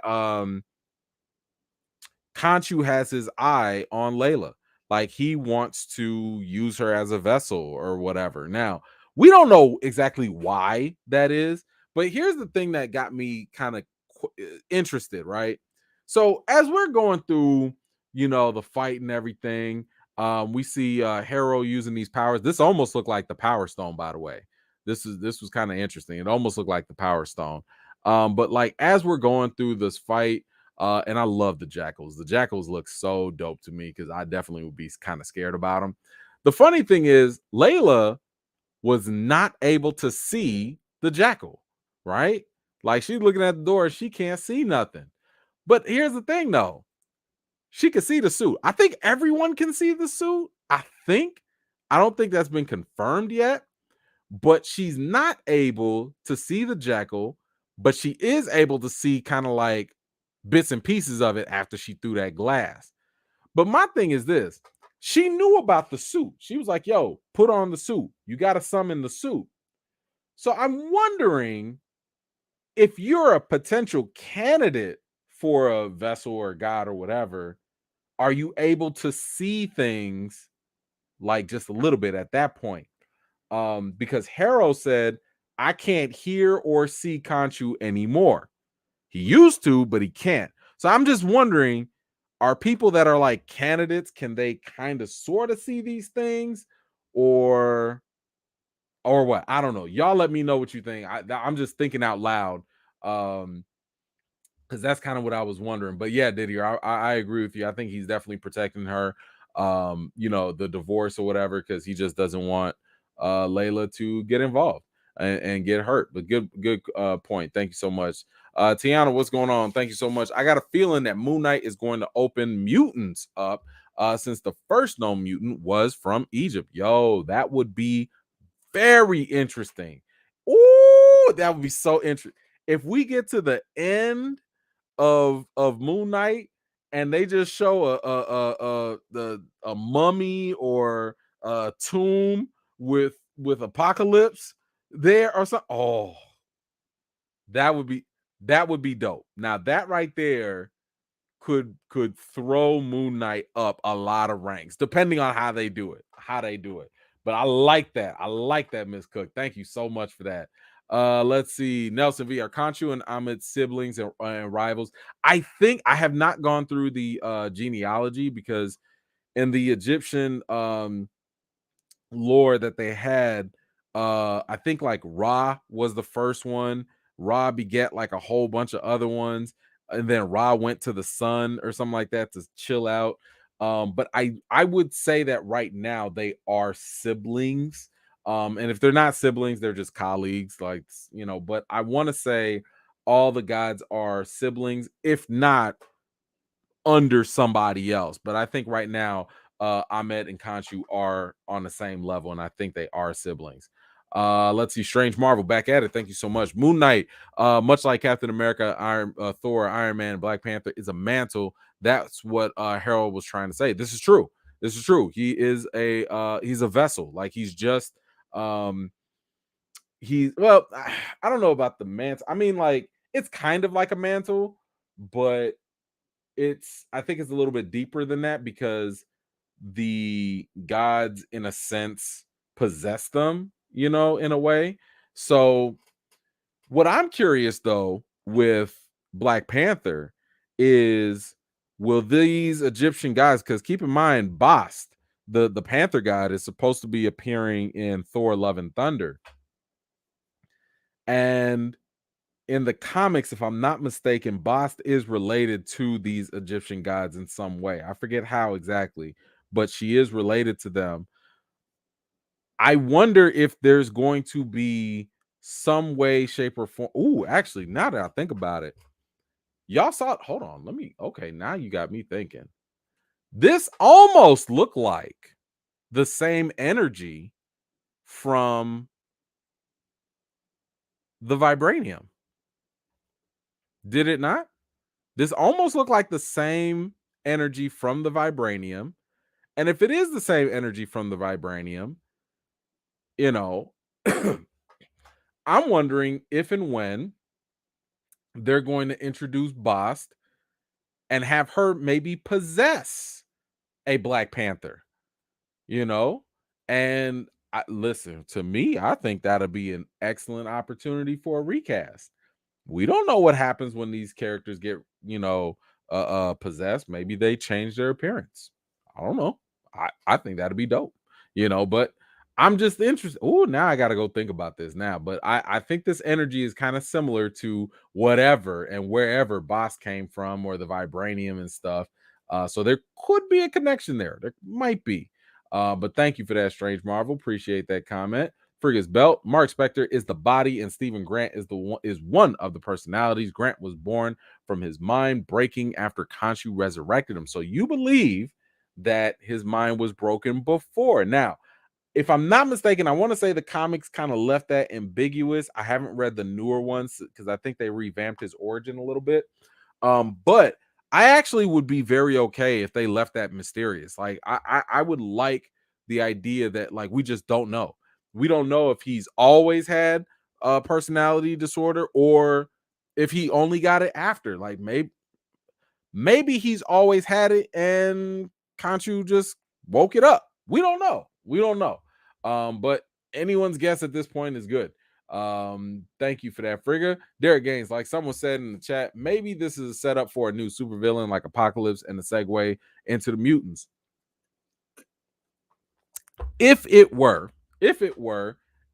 Conchu has his eye on Layla. Like, he wants to use her as a vessel or whatever. Now, we don't know exactly why that is, but here's the thing that got me kind of interested, right? So, as we're going through, the fight and everything, we see Harrow using these powers. This almost looked like the Power Stone, by the way. This was kind of interesting. It almost looked like the Power Stone. But like as we're going through this fight, and I love the jackals. The jackals look so dope to me because I definitely would be kind of scared about them. The funny thing is, Layla was not able to see the jackal, right? Like, she's looking at the door, she can't see nothing. But here's the thing, though. She can see the suit. I think everyone can see the suit. I think. I don't think that's been confirmed yet, but she's not able to see the jackal, but she is able to see kind of like bits and pieces of it after she threw that glass. But my thing is this: she knew about the suit. She was like, yo, put on the suit. You got to summon the suit. So I'm wondering if you're a potential candidate for a vessel or god or whatever, are you able to see things like just a little bit at that point? Because Harrow said, I can't hear or see Conchu anymore. He used to, but he can't. So I'm just wondering, are people that are like candidates, can they kind of sort of see these things, or what? I don't know. Y'all let me know what you think. I'm just thinking out loud. Because that's kind of what I was wondering. But yeah, Didier, I agree with you. I think he's definitely protecting her, the divorce or whatever, because he just doesn't want Layla to get involved and get hurt. But good point. Thank you so much. Tiana, what's going on? Thank you so much. I got a feeling that Moon Knight is going to open mutants up, since the first known mutant was from Egypt. Yo, that would be very interesting. Ooh, that would be so interesting. If we get to the end of Moon Knight and they just show a mummy or a tomb with Apocalypse there or something, oh, that would be dope. Now that right there could throw Moon Knight up a lot of ranks, depending on how they do it. But I like that. I like that, Miss Cook. Thank you so much for that. Let's see. Nelson V. Are Conchu and Ahmed siblings and rivals? I think I have not gone through the genealogy because in the Egyptian lore that they had, I think like Ra was the first one. Ra beget like a whole bunch of other ones, and then Ra went to the sun or something like that to chill out. But I would say that right now they are siblings. And if they're not siblings, they're just colleagues, like, but I want to say all the gods are siblings, if not under somebody else. But I think right now, Ahmed and Khonshu are on the same level, and I think they are siblings. Let's see. Strange Marvel back at it. Thank you so much. Moon Knight, much like Captain America, Thor, Iron Man, Black Panther, is a mantle. That's what Harold was trying to say. This is true. This is true. He is he's a vessel. Like, he's just well, I don't know about the mantle. I mean, like, it's kind of like a mantle, but I think it's a little bit deeper than that because the gods, in a sense, possess them, in a way. So what I'm curious though with Black Panther is, will these Egyptian gods, because keep in mind, Bast, the Panther god, is supposed to be appearing in Thor Love and Thunder. And in the comics, if I'm not mistaken, Bast is related to these Egyptian gods in some way. I forget how exactly, but she is related to them. I wonder if there's going to be some way, shape, or form. Ooh, actually, now that I think about it, Y'all saw it. Hold on. Let me. Okay, now you got me thinking. This almost looked like the same energy from the vibranium. Did it not? This almost looked like the same energy from the vibranium. And if it is the same energy from the vibranium, you know, I'm wondering if and when they're going to introduce Bast and have her maybe possess a Black Panther, you know? And listen, to me, I think that'll be an excellent opportunity for a recast. We don't know what happens when these characters get, possessed. Maybe they change their appearance. I don't know. I think that'd be dope, but I'm just interested. Oh, now I gotta go think about this now. But I think this energy is kind of similar to whatever and wherever Boss came from, or the vibranium and stuff. So there could be a connection there. There might be. But thank you for that, Strange Marvel. Appreciate that comment. Friga's belt. Mark Spector is the body, and Stephen Grant is one of the personalities. Grant was born from his mind breaking after Khonshu resurrected him. So you believe that his mind was broken before. Now, if I'm not mistaken, I want to say the comics kind of left that ambiguous. I haven't read the newer ones because I think they revamped his origin a little bit. But I actually would be very okay if they left that mysterious. Like I would like the idea that like we just don't know. We don't know if he's always had a personality disorder or if he only got it after. Like maybe he's always had it and Conchu just woke it up. We don't know. We don't know. But anyone's guess at this point is good. Thank you for that, Frigga. Derek Gaines, like someone said in the chat, maybe this is a setup for a new supervillain like Apocalypse and the segue into the mutants. If it were,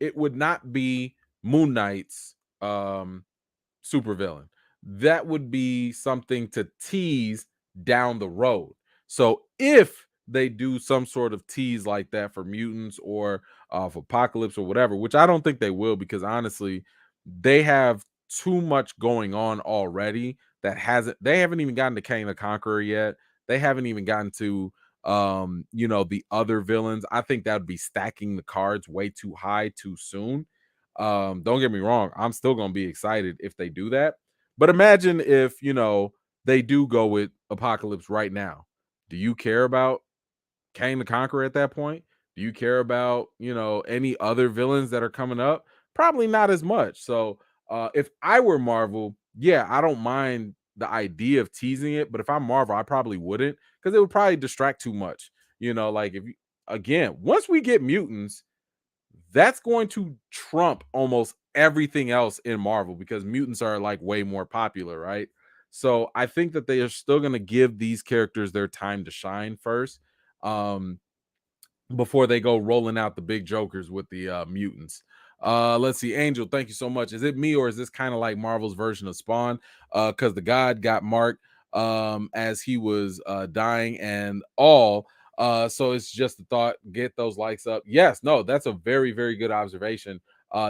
it would not be Moon Knight's supervillain. That would be something to tease down the road. So if they do some sort of tease like that for mutants or for Apocalypse or whatever, which I don't think they will, because honestly, they have too much going on already they haven't even gotten to Kang the Conqueror yet. They haven't even gotten to the other villains. I think that would be stacking the cards way too high too soon. Don't get me wrong, I'm still gonna be excited if they do that. But imagine if they do go with Apocalypse right now. Do you care about Kang the Conqueror at that point? Do you care about any other villains that are coming up? Probably not as much. So if I were Marvel, yeah, I don't mind the idea of teasing it, but if I'm Marvel, I probably wouldn't, because it would probably distract too much. Like if you, again, once we get mutants, that's going to trump almost everything else in Marvel because mutants are like way more popular, right? So I think that they are still going to give these characters their time to shine first, um, before they go rolling out the big jokers with the mutants. Let's see, Angel, thank you so much. Is it me or is this kind of like Marvel's version of Spawn? Because the god got marked as he was dying and all. So it's just a thought. Get those likes up. Yes, no, that's a very, very good observation.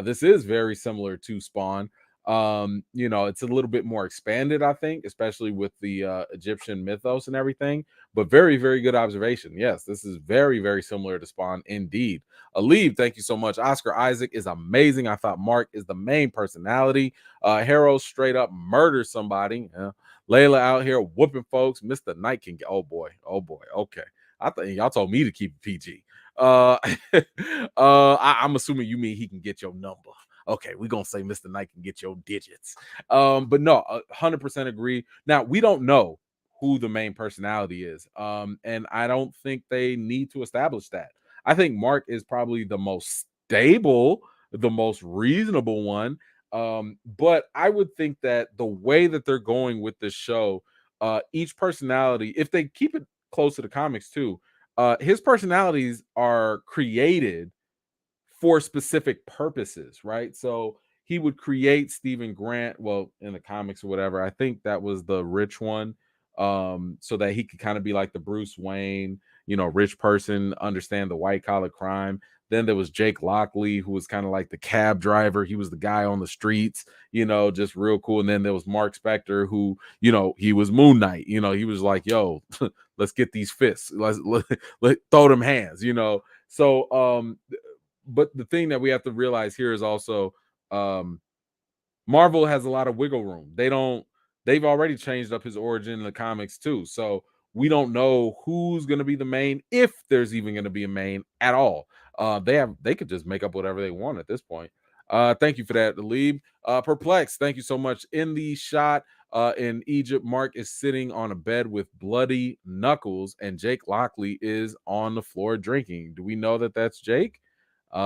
This is very similar to Spawn. It's a little bit more expanded, I think, especially with the Egyptian mythos and everything. But very, very good observation. Yes, this is very, very similar to Spawn indeed. Aleve, thank you so much. Oscar Isaac is amazing. I thought Mark is the main personality. Harrow straight up murders somebody. Layla out here whooping folks. Mr. Knight can get. Oh boy. Oh boy. Okay. I thought y'all told me to keep it PG. I'm assuming you mean he can get your number. Okay, we're gonna say Mr. Knight can get your digits. But no, 100% agree. Now we don't know who the main personality is. And I don't think they need to establish that. I think Mark is probably the most stable, the most reasonable one. But I would think that the way that they're going with this show, each personality, if they keep it close to the comics too, his personalities are created for specific purposes, right? So he would create Stephen Grant, well, in the comics or whatever. I think that was the rich one, so that he could kind of be like the Bruce Wayne, rich person understand the white collar crime. Then there was Jake Lockley, who was kind of like the cab driver. He was the guy on the streets, just real cool. And then there was Mark Spector, who, he was Moon Knight. He was like, yo, let's get these fists. Let throw them hands, So, but the thing that we have to realize here is also, um, Marvel has a lot of wiggle room. They've already changed up his origin in the comics too. So we don't know who's going to be the main, if there's even going to be a main at all. They could just make up whatever they want at this point. Thank you for that, Talib. Perplex, thank you so much. In the shot in Egypt, Mark is sitting on a bed with bloody knuckles, and Jake Lockley is on the floor drinking. Do we know that that's Jake? I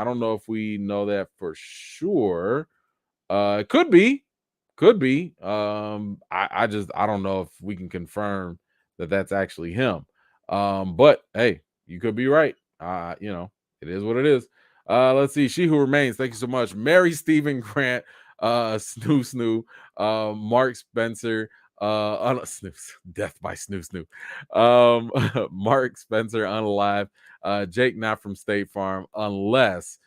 don't know if we know that for sure. Could be, could be. I don't know if we can confirm that that's actually him. But hey, you could be right. It is what it is. Let's see. She Who Remains. Thank you so much, Mary Stephen Grant, Snoo Snoo, Mark Spencer, Snoops, Death by Snoo Snoo, Mark Spencer, Unalive, Jake not from State Farm, unless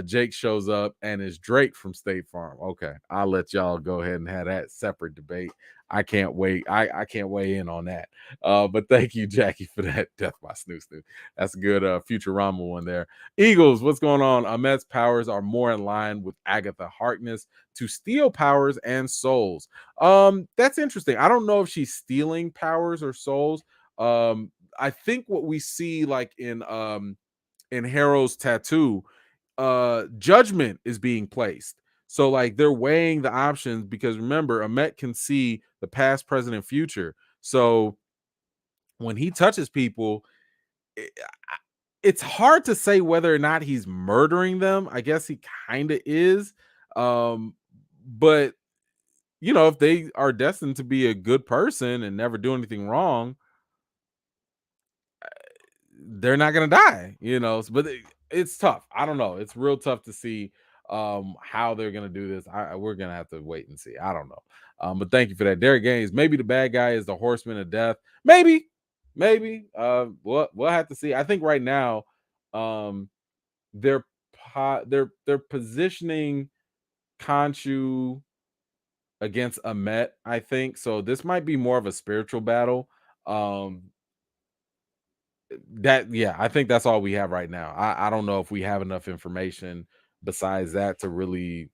Jake shows up and is Drake from State Farm. Okay, I'll let y'all go ahead and have that separate debate. I can't wait. I can't weigh in on that. But thank you, Jackie, for that Death by Snoo Snoo. That's a good Futurama one there. Eagles, what's going on? Ahmed's powers are more in line with Agatha Harkness to steal powers and souls. That's interesting. I don't know if she's stealing powers or souls. I think what we see like in Harrow's tattoo, judgment is being placed. So like they're weighing the options because remember, Ahmet can see the past, present, and future. So when he touches people, it's hard to say whether or not he's murdering them. I guess he kind of is. But if they are destined to be a good person and never do anything wrong, they're not gonna die, but it's tough. I don't know. It's real tough to see how they're gonna do this. We're gonna have to wait and see. I don't know. But thank you for that. Derek Gaines, maybe the bad guy is the horseman of death. Maybe. We'll have to see. I think right now, they're they're positioning Khonshu against Amet, I think. So this might be more of a spiritual battle. Um, I think that's all we have right now. I don't know if we have enough information besides that to really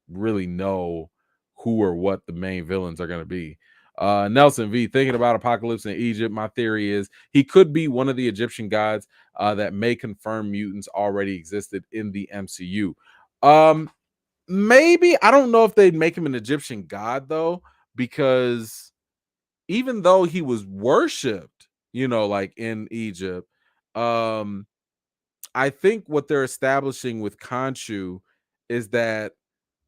know who or what the main villains are going to be. Nelson V, thinking about Apocalypse in Egypt, my theory is he could be one of the Egyptian gods that may confirm mutants already existed in the MCU. Maybe. I don't know if they'd make him an Egyptian god though, because even though he was worshipped, like in Egypt, um, I think what they're establishing with Khonshu is that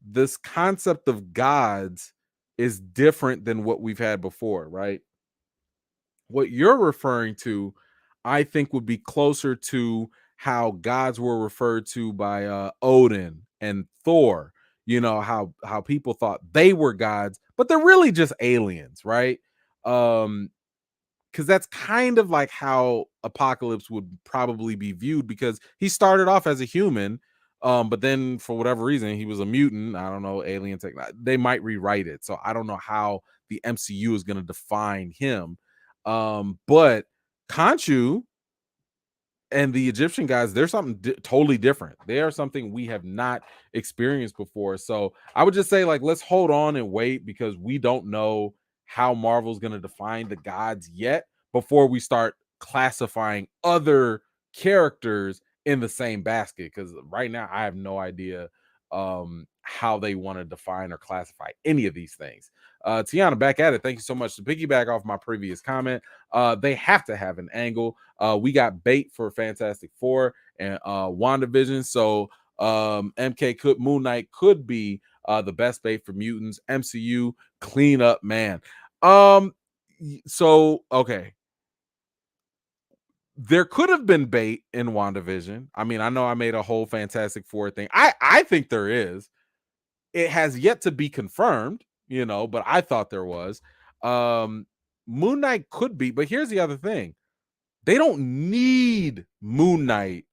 this concept of gods is different than what we've had before, right? What you're referring to, I think, would be closer to how gods were referred to by Odin and Thor. How people thought they were gods, but they're really just aliens, right? Because that's kind of like how Apocalypse would probably be viewed, because he started off as a human, but then for whatever reason he was a mutant. I don't know, alien tech. They might rewrite it, so I don't know how the MCU is going to define him. But Khonshu and the Egyptian guys, they're something totally different. They are something we have not experienced before. So I would just say, like, let's hold on and wait, because we don't know how Marvel's going to define the gods yet before we start classifying other characters in the same basket. Because right now, I have no idea how they want to define or classify any of these things. Tiana, back at it. Thank you so much. To piggyback off my previous comment, they have to have an angle. We got bait for Fantastic Four and WandaVision. So Moon Knight could be the best bait for mutants. MCU clean up, man. So okay. There could have been bait in WandaVision. I mean, I know I made a whole Fantastic Four thing. I think there is. It has yet to be confirmed, but I thought there was. Moon Knight could be, but here's the other thing. They don't need Moon Knight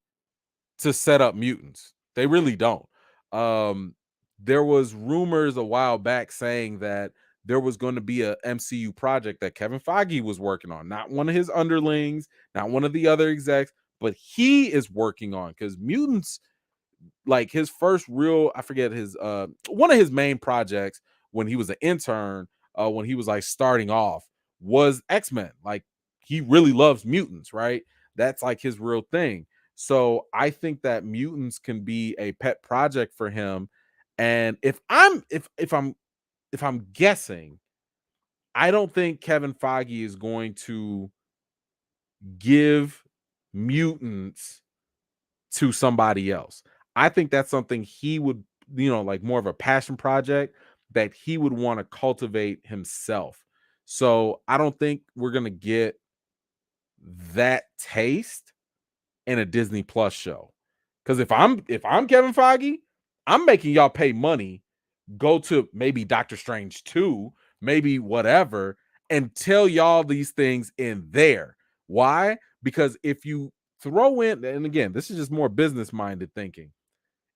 to set up mutants. They really don't. Um, there was rumors a while back saying that there was going to be a MCU project that Kevin Feige was working on, not one of his underlings, not one of the other execs, but he is working on, because mutants, like his first real, I forget his one of his main projects when he was an intern, when he was like starting off, was X-Men. Like he really loves mutants, right? That's like his real thing. So I think that mutants can be a pet project for him. And if I'm guessing, I don't think Kevin Feige is going to give mutants to somebody else. I think that's something he would, like more of a passion project that he would want to cultivate himself. So I don't think we're going to get that taste in a Disney Plus show. Cuz if I'm Kevin Feige, I'm making y'all pay money, go to maybe Doctor Strange 2, maybe whatever, and tell y'all these things in there. Why? Because if you throw in, and again, this is just more business minded thinking,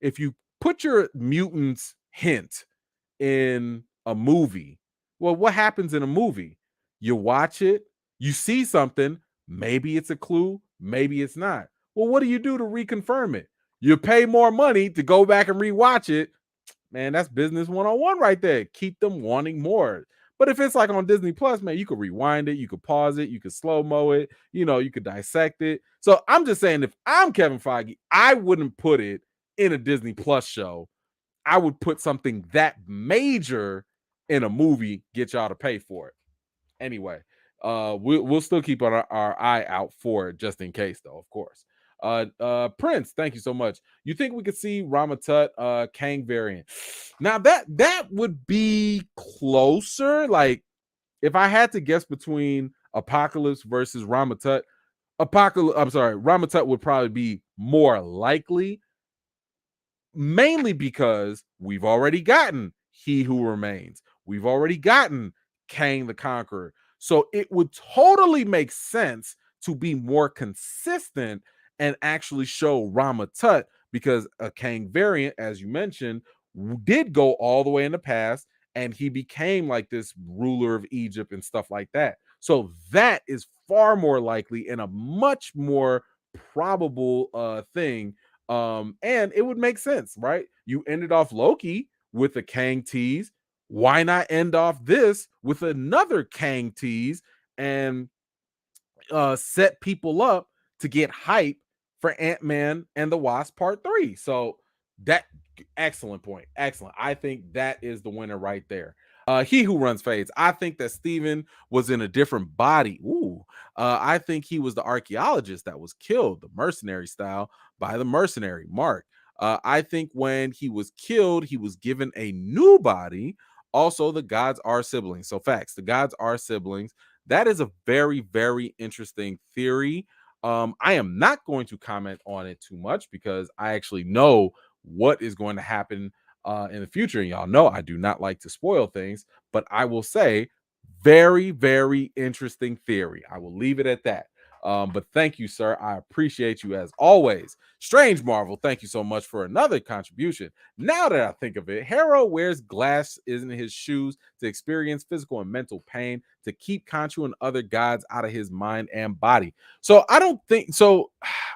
if you put your mutants hint in a movie, well, what happens in a movie? You watch it, you see something, maybe it's a clue, maybe it's not. Well, what do you do to reconfirm it? You pay more money to go back and rewatch it. Man, that's business 101 right there. Keep them wanting more. But if it's like on Disney Plus, man, you could rewind it, you could pause it, you could slow mo it, you could dissect it. So I'm just saying, if I'm Kevin Feige, I wouldn't put it in a Disney Plus show. I would put something that major in a movie, get y'all to pay for it. Anyway, we'll still keep our eye out for it just in case, though, of course. Prince, thank you so much. You think we could see Ramatut Kang variant? Now that would be closer. Like if I had to guess between Apocalypse versus Ramatut, Ramatut would probably be more likely, mainly because we've already gotten He Who Remains. We've already gotten Kang the Conqueror. So it would totally make sense to be more consistent and actually show Ramatut, because a Kang variant, as you mentioned, did go all the way in the past and he became like this ruler of Egypt and stuff like that. So that is far more likely and a much more probable thing, and it would make sense, right? You ended off Loki with a Kang tease. Why not end off this with another Kang tease and set people up to get hype for Ant-Man and the Wasp Part 3? So that excellent point. Excellent. I think that is the winner right there. He Who Runs Fades. I think that Steven was in a different body. Ooh. I think he was the archaeologist that was killed, the mercenary style, by the mercenary Mark. I think when he was killed, he was given a new body. Also, the gods are siblings. So, facts, the gods are siblings. That is a very, very interesting theory. I am not going to comment on it too much because I actually know what is going to happen in the future. And y'all know I do not like to spoil things, but I will say very, very interesting theory. I will leave it at that. But thank you, sir. I appreciate you as always. Strange Marvel, thank you so much for another contribution. Now that I think of it, Harrow wears glass in his shoes to experience physical and mental pain, to keep Khonshu and other gods out of his mind and body. So I don't think so.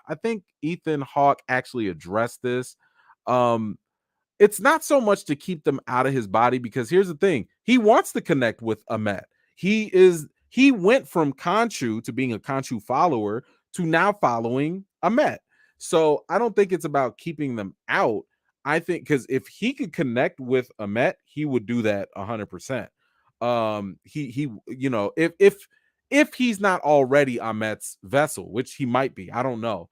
I think Ethan Hawke actually addressed this. Um, it's not so much to keep them out of his body, because here's the thing: he wants to connect with Amet. He went from Khonshu to being a Khonshu follower to now following Amet. So I don't think it's about keeping them out. I think because if he could connect with Amet, he would do that 100%. If he's not already Amet's vessel, which he might be, I don't know.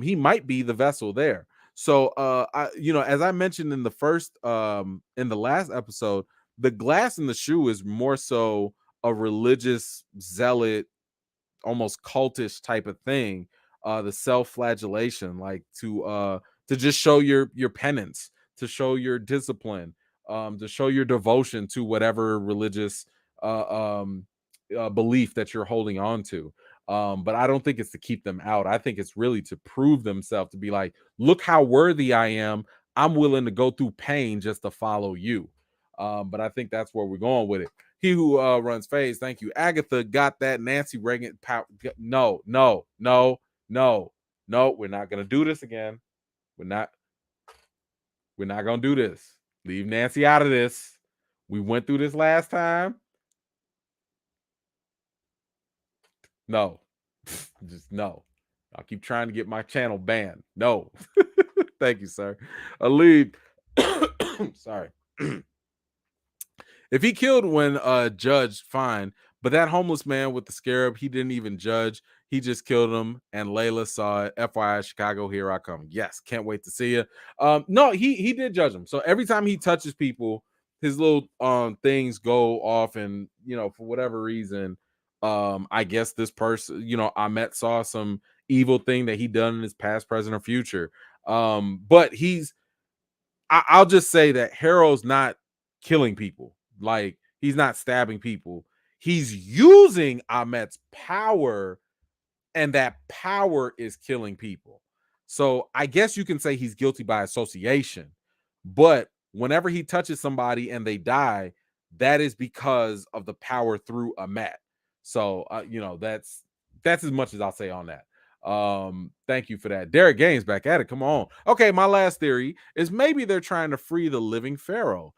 He might be the vessel there. So as I mentioned in the last episode, the glass in the shoe is more so a religious zealot, almost cultish type of thing. The self-flagellation, like to just show your penance, to show your discipline, to show your devotion to whatever religious belief that you're holding on to. But I don't think it's to keep them out. I think it's really to prove themselves, to be like, look how worthy I am. I'm willing to go through pain just to follow you. But I think that's where we're going with it. He who runs phase, thank you. Agatha got that Nancy Reagan power. No, no, no, no, no. We're not gonna do this again. We're not. We're not gonna do this. Leave Nancy out of this. We went through this last time. No, just no. I'll keep trying to get my channel banned. No. Thank you, sir. Ali, sorry. If he killed when judged, fine. But that homeless man with the scarab, he didn't even judge. He just killed him, and Layla saw it. FYI, Chicago, here I come. Yes, can't wait to see you. No, he did judge him. So every time he touches people, his little things go off, and for whatever reason, I guess this person, Ahmet saw some evil thing that he done in his past, present, or future. But I'll just say that Harrow's not killing people. Like, he's not stabbing people. He's using Ahmet's power, and that power is killing people. So I guess you can say he's guilty by association. But whenever he touches somebody and they die, that is because of the power through Ahmet. So that's as much as I'll say on that. Thank you for that. Derek Gaines back at it. Come on. Okay, my last theory is maybe they're trying to free the living pharaoh.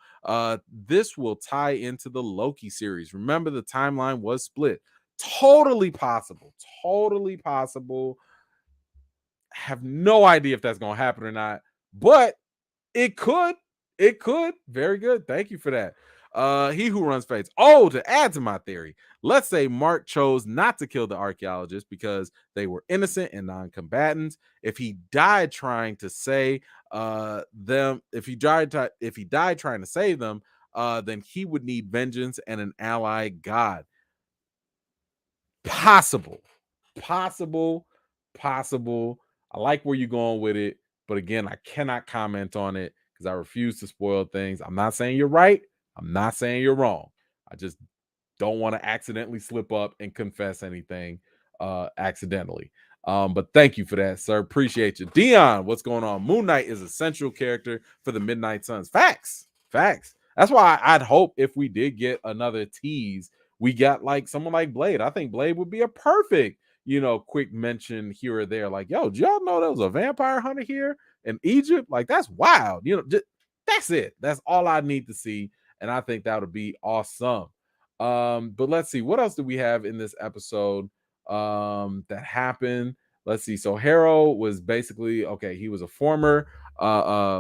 This will tie into the Loki series. Remember, the timeline was split. Totally possible. Totally possible. Have no idea if that's gonna happen or not, but it could. It could. Very good. Thank you for that. He who runs fades. Oh, to add to my theory, let's say Mark chose not to kill the archaeologists because they were innocent and non-combatants. If he died trying to say them, if he died trying to save them, then he would need vengeance and an ally god. Possible, possible, possible. I like where you're going with it, but again, I cannot comment on it because I refuse to spoil things. I'm not saying you're right. I'm not saying you're wrong. I just don't want to accidentally slip up and confess anything accidentally. But thank you for that, sir. Appreciate you. Dion, what's going on? Moon Knight is a central character for the Midnight Suns. Facts. Facts. That's why I'd hope if we did get another tease, we got like someone like Blade. I think Blade would be a perfect, quick mention here or there. Like, yo, do y'all know there was a vampire hunter here in Egypt? Like, that's wild. That's it. That's all I need to see. And I think that would be awesome. But let's see, what else do we have in this episode that happened? Let's see. So Harrow was basically okay. He was a former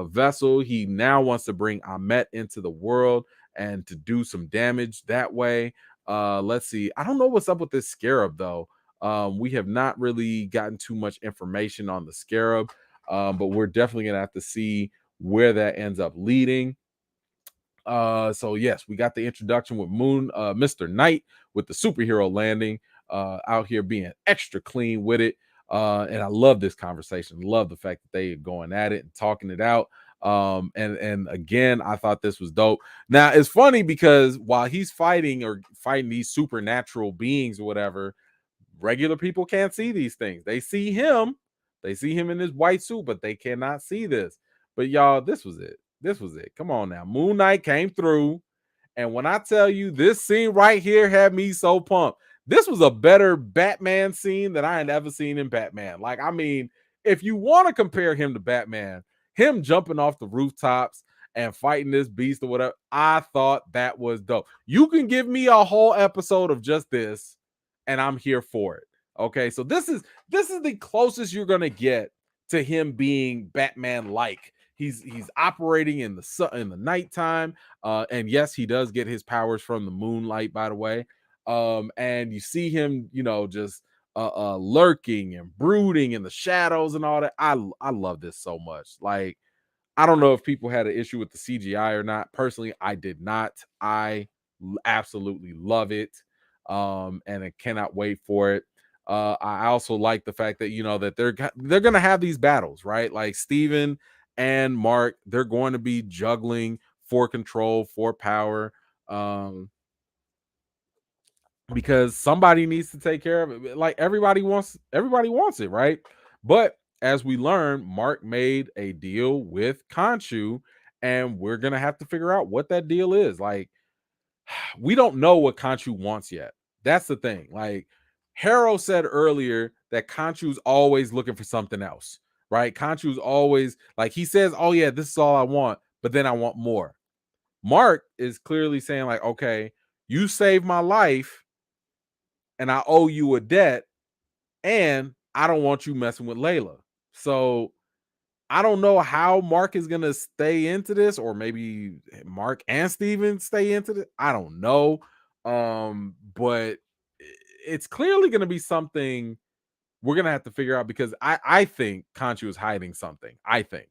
vessel. He now wants to bring Ahmet into the world and to do some damage that way. Let's see. I don't know what's up with this scarab though. We have not really gotten too much information on the scarab, but we're definitely gonna have to see where that ends up leading. So yes, we got the introduction with Mr. Knight with the superhero landing, out here being extra clean with it. And I love this conversation. Love the fact that they are going at it and talking it out. And again, I thought this was dope. Now it's funny because while he's fighting these supernatural beings or whatever, regular people can't see these things. They see him in his white suit, but they cannot see this. But y'all, this was it. This was it. Come on now. Moon Knight came through. And when I tell you this scene right here had me so pumped, this was a better Batman scene than I had ever seen in Batman. Like, I mean, if you want to compare him to Batman, him jumping off the rooftops and fighting this beast or whatever, I thought that was dope. You can give me a whole episode of just this, and I'm here for it. Okay, so this is the closest you're gonna get to him being Batman like. He's operating in the nighttime. And yes, he does get his powers from the moonlight, by the way. And you see him, just lurking and brooding in the shadows and all that. I love this so much. Like, I don't know if people had an issue with the CGI or not. Personally, I did not. I absolutely love it. And I cannot wait for it. I also like the fact that that they're gonna have these battles, right? Like Steven and Mark, they're going to be juggling for control, for power. Um, because somebody needs to take care of it. Like everybody wants it, right? But as we learn, Mark made a deal with Khonshu, and we're gonna have to figure out what that deal is. Like, we don't know what Khonshu wants yet. That's the thing. Like, Harrow said earlier that Khonshu's always looking for something else, right? Khonshu's always like, he says, "Oh yeah, this is all I want," but then I want more. Mark is clearly saying, like, okay, you saved my life and I owe you a debt, and I don't want you messing with Layla. So I don't know how Mark is gonna stay into this, or maybe Mark and Steven stay into this. I don't know. But it's clearly gonna be something we're gonna have to figure out, because I think Conchu is hiding something. I think.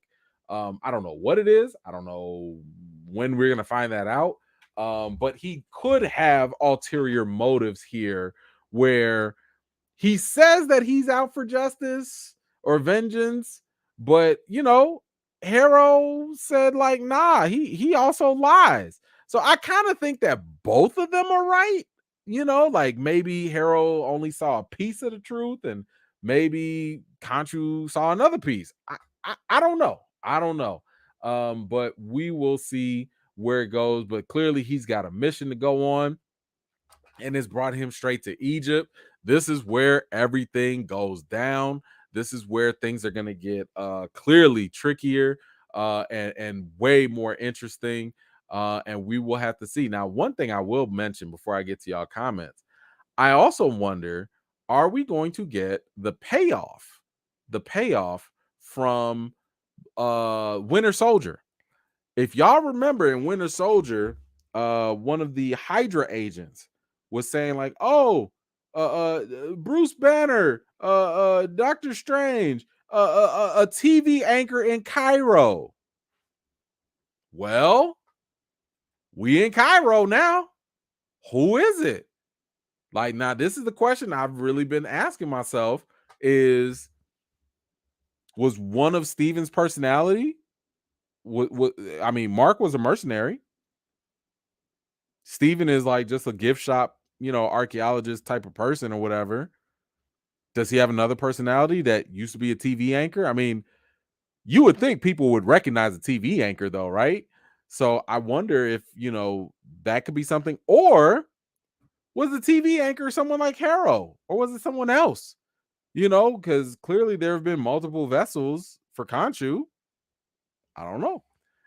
I don't know what it is. I don't know when we're gonna find that out. But he could have ulterior motives here, where he says that he's out for justice or vengeance, but Harrow said, like, nah, he also lies. So I kind of think that both of them are right. Like, maybe Harrow only saw a piece of the truth, and maybe Conchu saw another piece. I don't know. I don't know. But we will see where it goes. But clearly he's got a mission to go on, and it's brought him straight to Egypt. This is where everything goes down. This is where things are going to get clearly trickier, and way more interesting. And we will have to see. Now, one thing I will mention before I get to y'all comments, I also wonder, are we going to get the payoff from Winter Soldier? If y'all remember, in Winter Soldier, one of the Hydra agents was saying, like, "Oh, Bruce Banner, Doctor Strange, a TV anchor in Cairo." Well, we in Cairo now. Who is it? Like, now this is the question I've really been asking myself: is was one of Steven's personality? What I mean, Mark was a mercenary. Steven is like just a gift shop, archaeologist type of person or whatever. Does he have another personality that used to be a TV anchor? I mean, you would think people would recognize a TV anchor though, right? So I wonder if, that could be something. Or was the TV anchor someone like Harrow? Or was it someone else? Because clearly there have been multiple vessels for Khonshu. I don't know.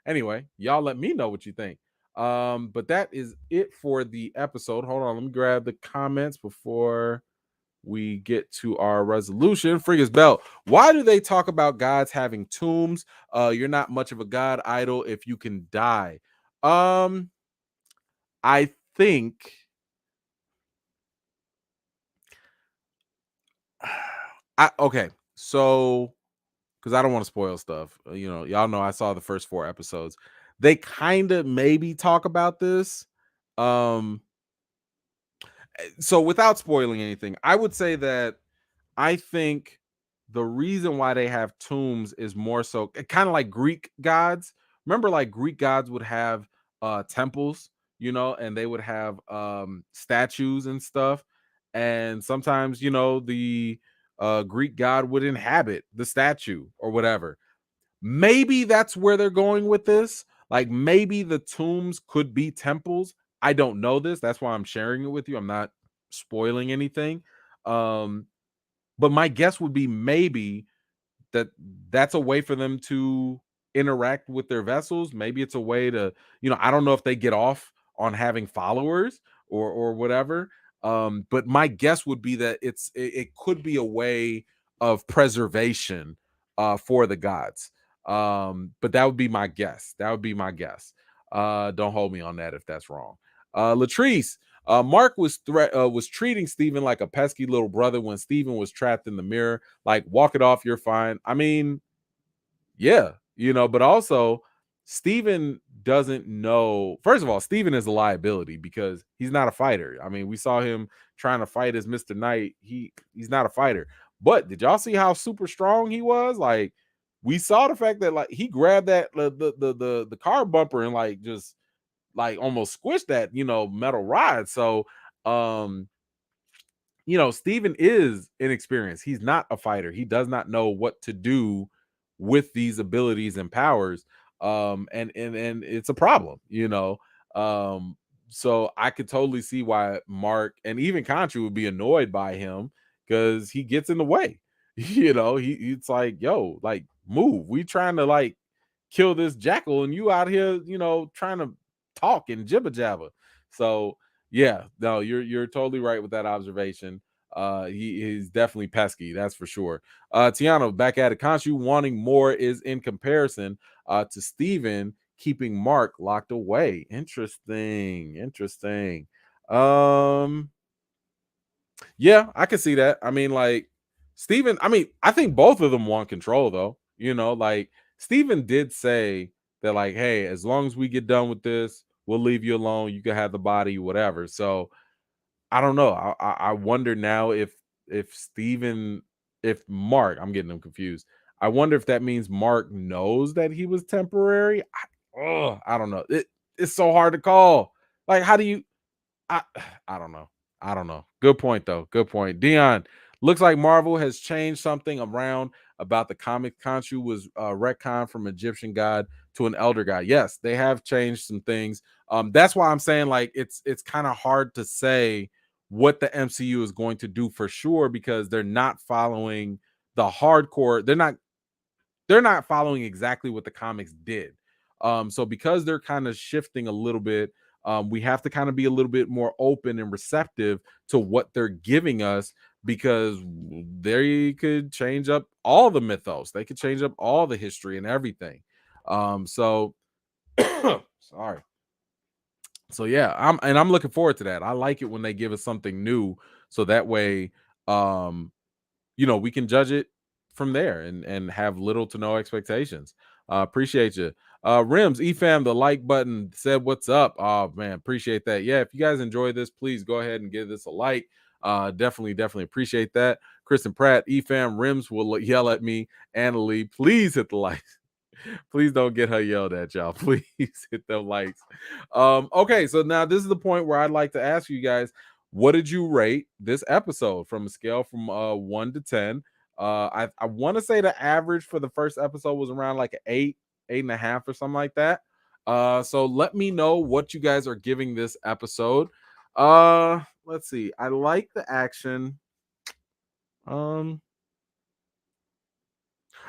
Anyway, y'all let me know what you think. But that is it for the episode. Hold on, let me grab the comments before we get to our resolution. Friga's Bell. Why do they talk about gods having tombs? You're not much of a god idol if you can die. I think okay. So, because I don't want to spoil stuff. Y'all know I saw the first 4 episodes. They kind of maybe talk about this. Um, so without spoiling anything, I would say that I think the reason why they have tombs is more so kind of like Greek gods. Remember, like, Greek gods would have temples, and they would have statues and stuff. And sometimes, the Greek god would inhabit the statue or whatever. Maybe that's where they're going with this. Like, maybe the tombs could be temples. I don't know this. That's why I'm sharing it with you. I'm not spoiling anything. Um, but my guess would be maybe that that's a way for them to interact with their vessels. Maybe it's a way to, I don't know if they get off on having followers or whatever. But my guess would be that it could be a way of preservation for the gods. But that would be my guess. That would be my guess. Don't hold me on that if that's wrong. Latrice, Mark was treating Steven like a pesky little brother when Steven was trapped in the mirror. Like, walk it off, you're fine. I mean, yeah, but also Steven doesn't know. First of all, Steven is a liability because he's not a fighter. I mean, we saw him trying to fight as Mr. Knight. He's not a fighter. But did y'all see how super strong he was? Like, we saw the fact that, like, he grabbed that the car bumper and, like, just like almost squished that metal rod. So Steven is inexperienced. He's not a fighter. He does not know what to do with these abilities and powers. And it's a problem. Um, so I could totally see why Mark and even Contra would be annoyed by him because he gets in the way. It's like, yo, like move. We trying to like kill this jackal, and you out here, trying to talk and jibber jabber. So yeah, no, you're totally right with that observation. He's definitely pesky, that's for sure. Tiano, back at it. Khonshu wanting more is in comparison to Steven keeping Mark locked away. Interesting. Um, yeah, I can see that. I mean, like Steven, I think both of them want control though. Like Steven did say that, like, hey, as long as we get done with this, we'll leave you alone. You can have the body, whatever. So I don't know. I wonder now if Steven, if Mark, I'm getting them confused. I wonder if that means Mark knows that he was temporary. I don't know. It's so hard to call. Like, how do you I I don't know. I don't know. Good point though. Good point. Dion, looks like Marvel has changed something around about the comic. Khonshu was retcon from Egyptian god to an elder god. Yes, they have changed some things. That's why I'm saying like it's kind of hard to say what the MCU is going to do for sure because they're not following the hardcore. They're not following exactly what the comics did. So because they're kind of shifting a little bit, we have to kind of be a little bit more open and receptive to what they're giving us because they could change up all the mythos. They could change up all the history and everything. So sorry. So yeah, I'm looking forward to that. I like it when they give us something new, so that way, um, we can judge it from there and have little to no expectations. Appreciate you. Rims, EFAM, the like button said, what's up? Oh man, appreciate that. Yeah, if you guys enjoy this, please go ahead and give this a like. Definitely appreciate that. Kristen Pratt, EFAM, Rims will yell at me. Annalie, please hit the like. Please don't get her yelled at, y'all. Please hit them likes. Okay, so now this is the point where I'd like to ask you guys, what did you rate this episode from a scale from 1 to 10? I want to say the average for the first episode was around like an 8.5 or something like that. So let me know what you guys are giving this episode. Let's see. I like the action. Um,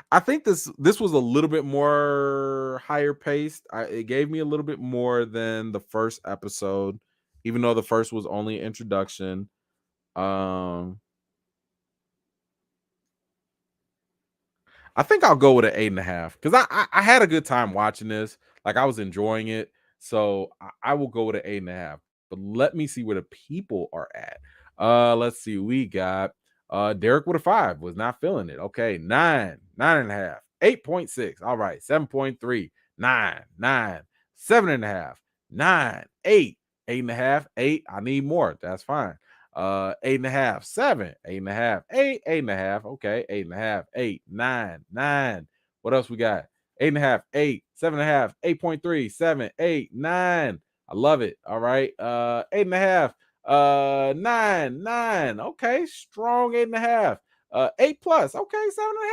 I think this was a little bit more higher paced. It gave me a little bit more than the first episode, even though the first was only an introduction. Um, I think I'll go with an 8.5 because I had a good time watching this. Like I was enjoying it, so I will go with an 8.5. But let me see where the people are at. Let's see. We got Derek with a 5, was not feeling it. Okay, 9.5, 8.6. All right, 7.3, 9, 7.5, 9, 8, 8.5, 8. I need more. That's fine. 8.5, 7, 8.5, 8, 8.5. Okay, 8.5, 8, 9, 9. What else we got? 8.5, 8, 7.5, 8.3, 7, 8, 9. I love it. All right. 8.5, 9, 9. Okay, strong 8.5. 8 plus. Okay,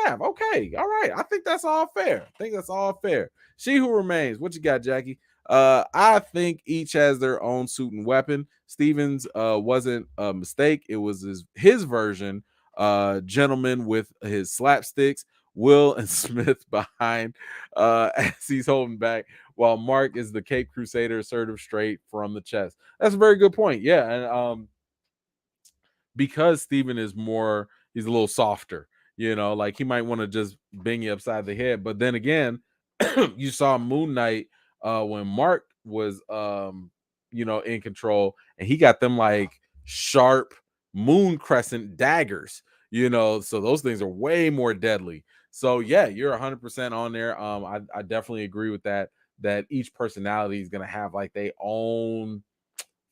7.5. Okay, all right. I think that's all fair. I think that's all fair. She Who Remains. What you got, Jackie? I think each has their own suit and weapon. Stevens wasn't a mistake. It was his version. Gentleman with his slapsticks. Will and Smith behind as he's holding back, while Mark is the Cape Crusader, assertive straight from the chest. That's a very good point. Yeah, and because Steven is more, he's a little softer, like he might want to just bang you upside the head. But then again, you saw Moon Knight when Mark was in control, and he got them like sharp moon crescent daggers, so those things are way more deadly. So yeah, you're 100% on there. I definitely agree with that each personality is gonna have like their own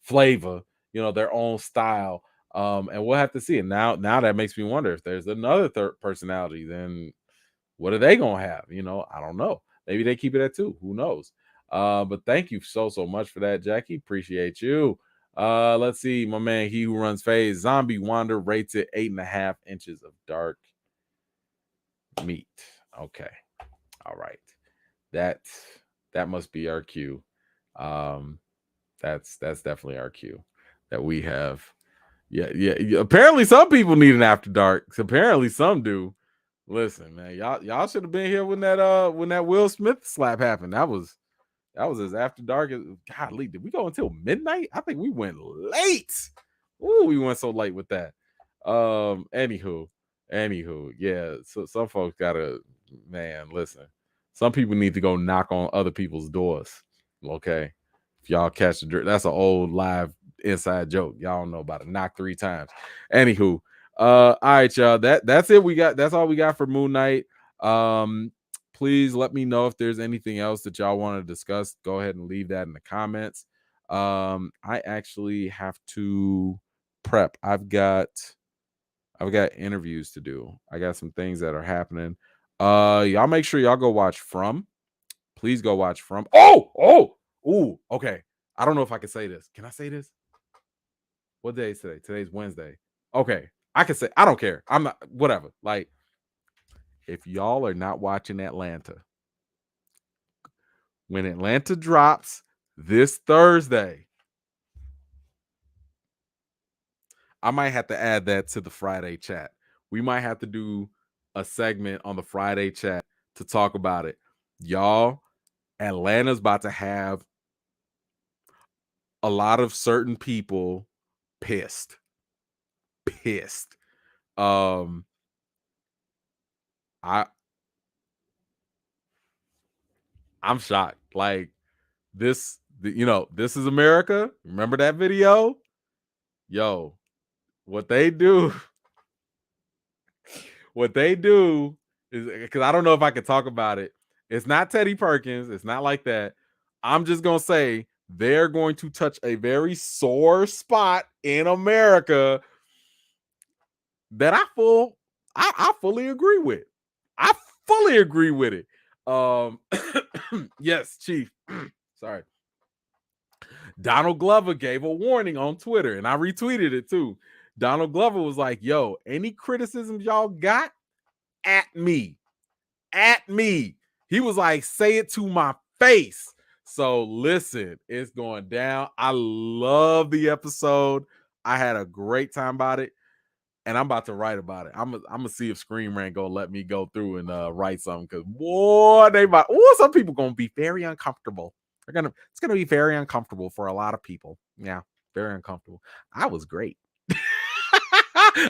flavor, their own style. And we'll have to see it. Now that makes me wonder if there's another third personality, then what are they gonna have? I don't know. Maybe they keep it at 2. Who knows? But thank you so much for that, Jackie. Appreciate you. Let's see. My man, he who runs phase, Zombie Wander rates it 8.5 inches of dark meat. Okay. All right. That that must be our cue. Um, that's definitely our cue that we have. Yeah. Apparently, some people need an after dark. Apparently, some do. Listen, man, y'all should have been here when that Will Smith slap happened. That was as after dark as golly. Did we go until midnight? I think we went late. Ooh, we went so late with that. Anywho, yeah. So some folks gotta, man, listen. Some people need to go knock on other people's doors. Okay. If y'all catch the drift, that's an old live inside joke. Y'all don't know about it. Knock 3 times. Anywho, all right, y'all. That's it. That's all we got for Moon Knight. Please let me know if there's anything else that y'all want to discuss. Go ahead and leave that in the comments. I actually have to prep. I've got interviews to do. I got some things that are happening. Y'all make sure y'all go watch From. Please go watch From. Okay. I don't know if I can say this. Can I say this? What day is today? Today's Wednesday. Okay. I can say, I don't care. I'm not, whatever. Like, if y'all are not watching Atlanta, when Atlanta drops this Thursday, I might have to add that to the Friday chat. We might have to do a segment on the Friday chat to talk about it. Y'all, Atlanta's about to have a lot of certain people pissed. Pissed. I I'm shocked. Like this, this is America. Remember that video? Yo, what they do, what they do is because I don't know if I can talk about it. It's not Teddy Perkins. It's not like that. I'm just gonna say they're going to touch a very sore spot in America that I fully agree with. I fully agree with it. Um, yes, Chief. Sorry. Donald Glover gave a warning on Twitter, and I retweeted it too. Donald Glover was like, "Yo, any criticisms y'all got at me, at me." He was like, "Say it to my face." So listen, it's going down. I love the episode. I had a great time about it, and I'm about to write about it. I'm gonna see if Screen Rant gonna let me go through and write something, because boy, some people gonna be very uncomfortable. It's gonna be very uncomfortable for a lot of people. Yeah, very uncomfortable. I was great.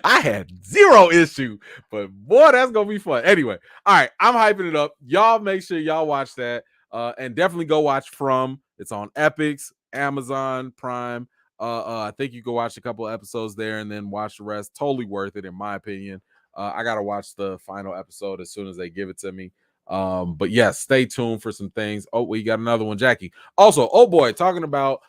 I had zero issue, but boy, that's gonna be fun. Anyway, all right, I'm hyping it up. Y'all make sure y'all watch that, and definitely go watch From. It's on Epix, Amazon Prime. I think you can watch a couple of episodes there and then watch the rest. Totally worth it, in my opinion. I gotta watch the final episode as soon as they give it to me. But yes, stay tuned for some things. Oh, we got another one, Jackie. Also, oh boy, talking about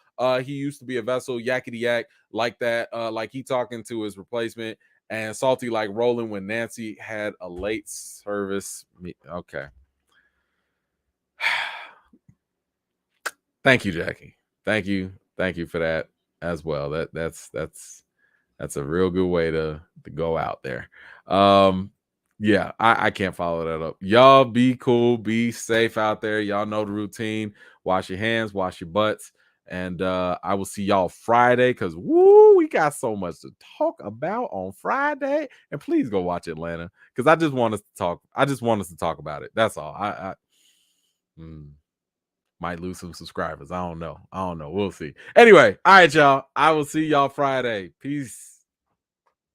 he used to be a vessel, yakety yak, like that. Like he talking to his replacement, and Salty like rolling when Nancy had a late service. Okay. Thank you, Jackie. Thank you for that as well. That's a real good way to go out there. Yeah, I can't follow that up. Y'all be cool, be safe out there. Y'all know the routine. Wash your hands, wash your butts, and I will see y'all Friday, because woo, we got so much to talk about on Friday. And please go watch Atlanta, because I just want us to talk. I just want us to talk about it. That's all. Might lose some subscribers. I don't know. We'll see. Anyway, all right, y'all. I will see y'all Friday. Peace.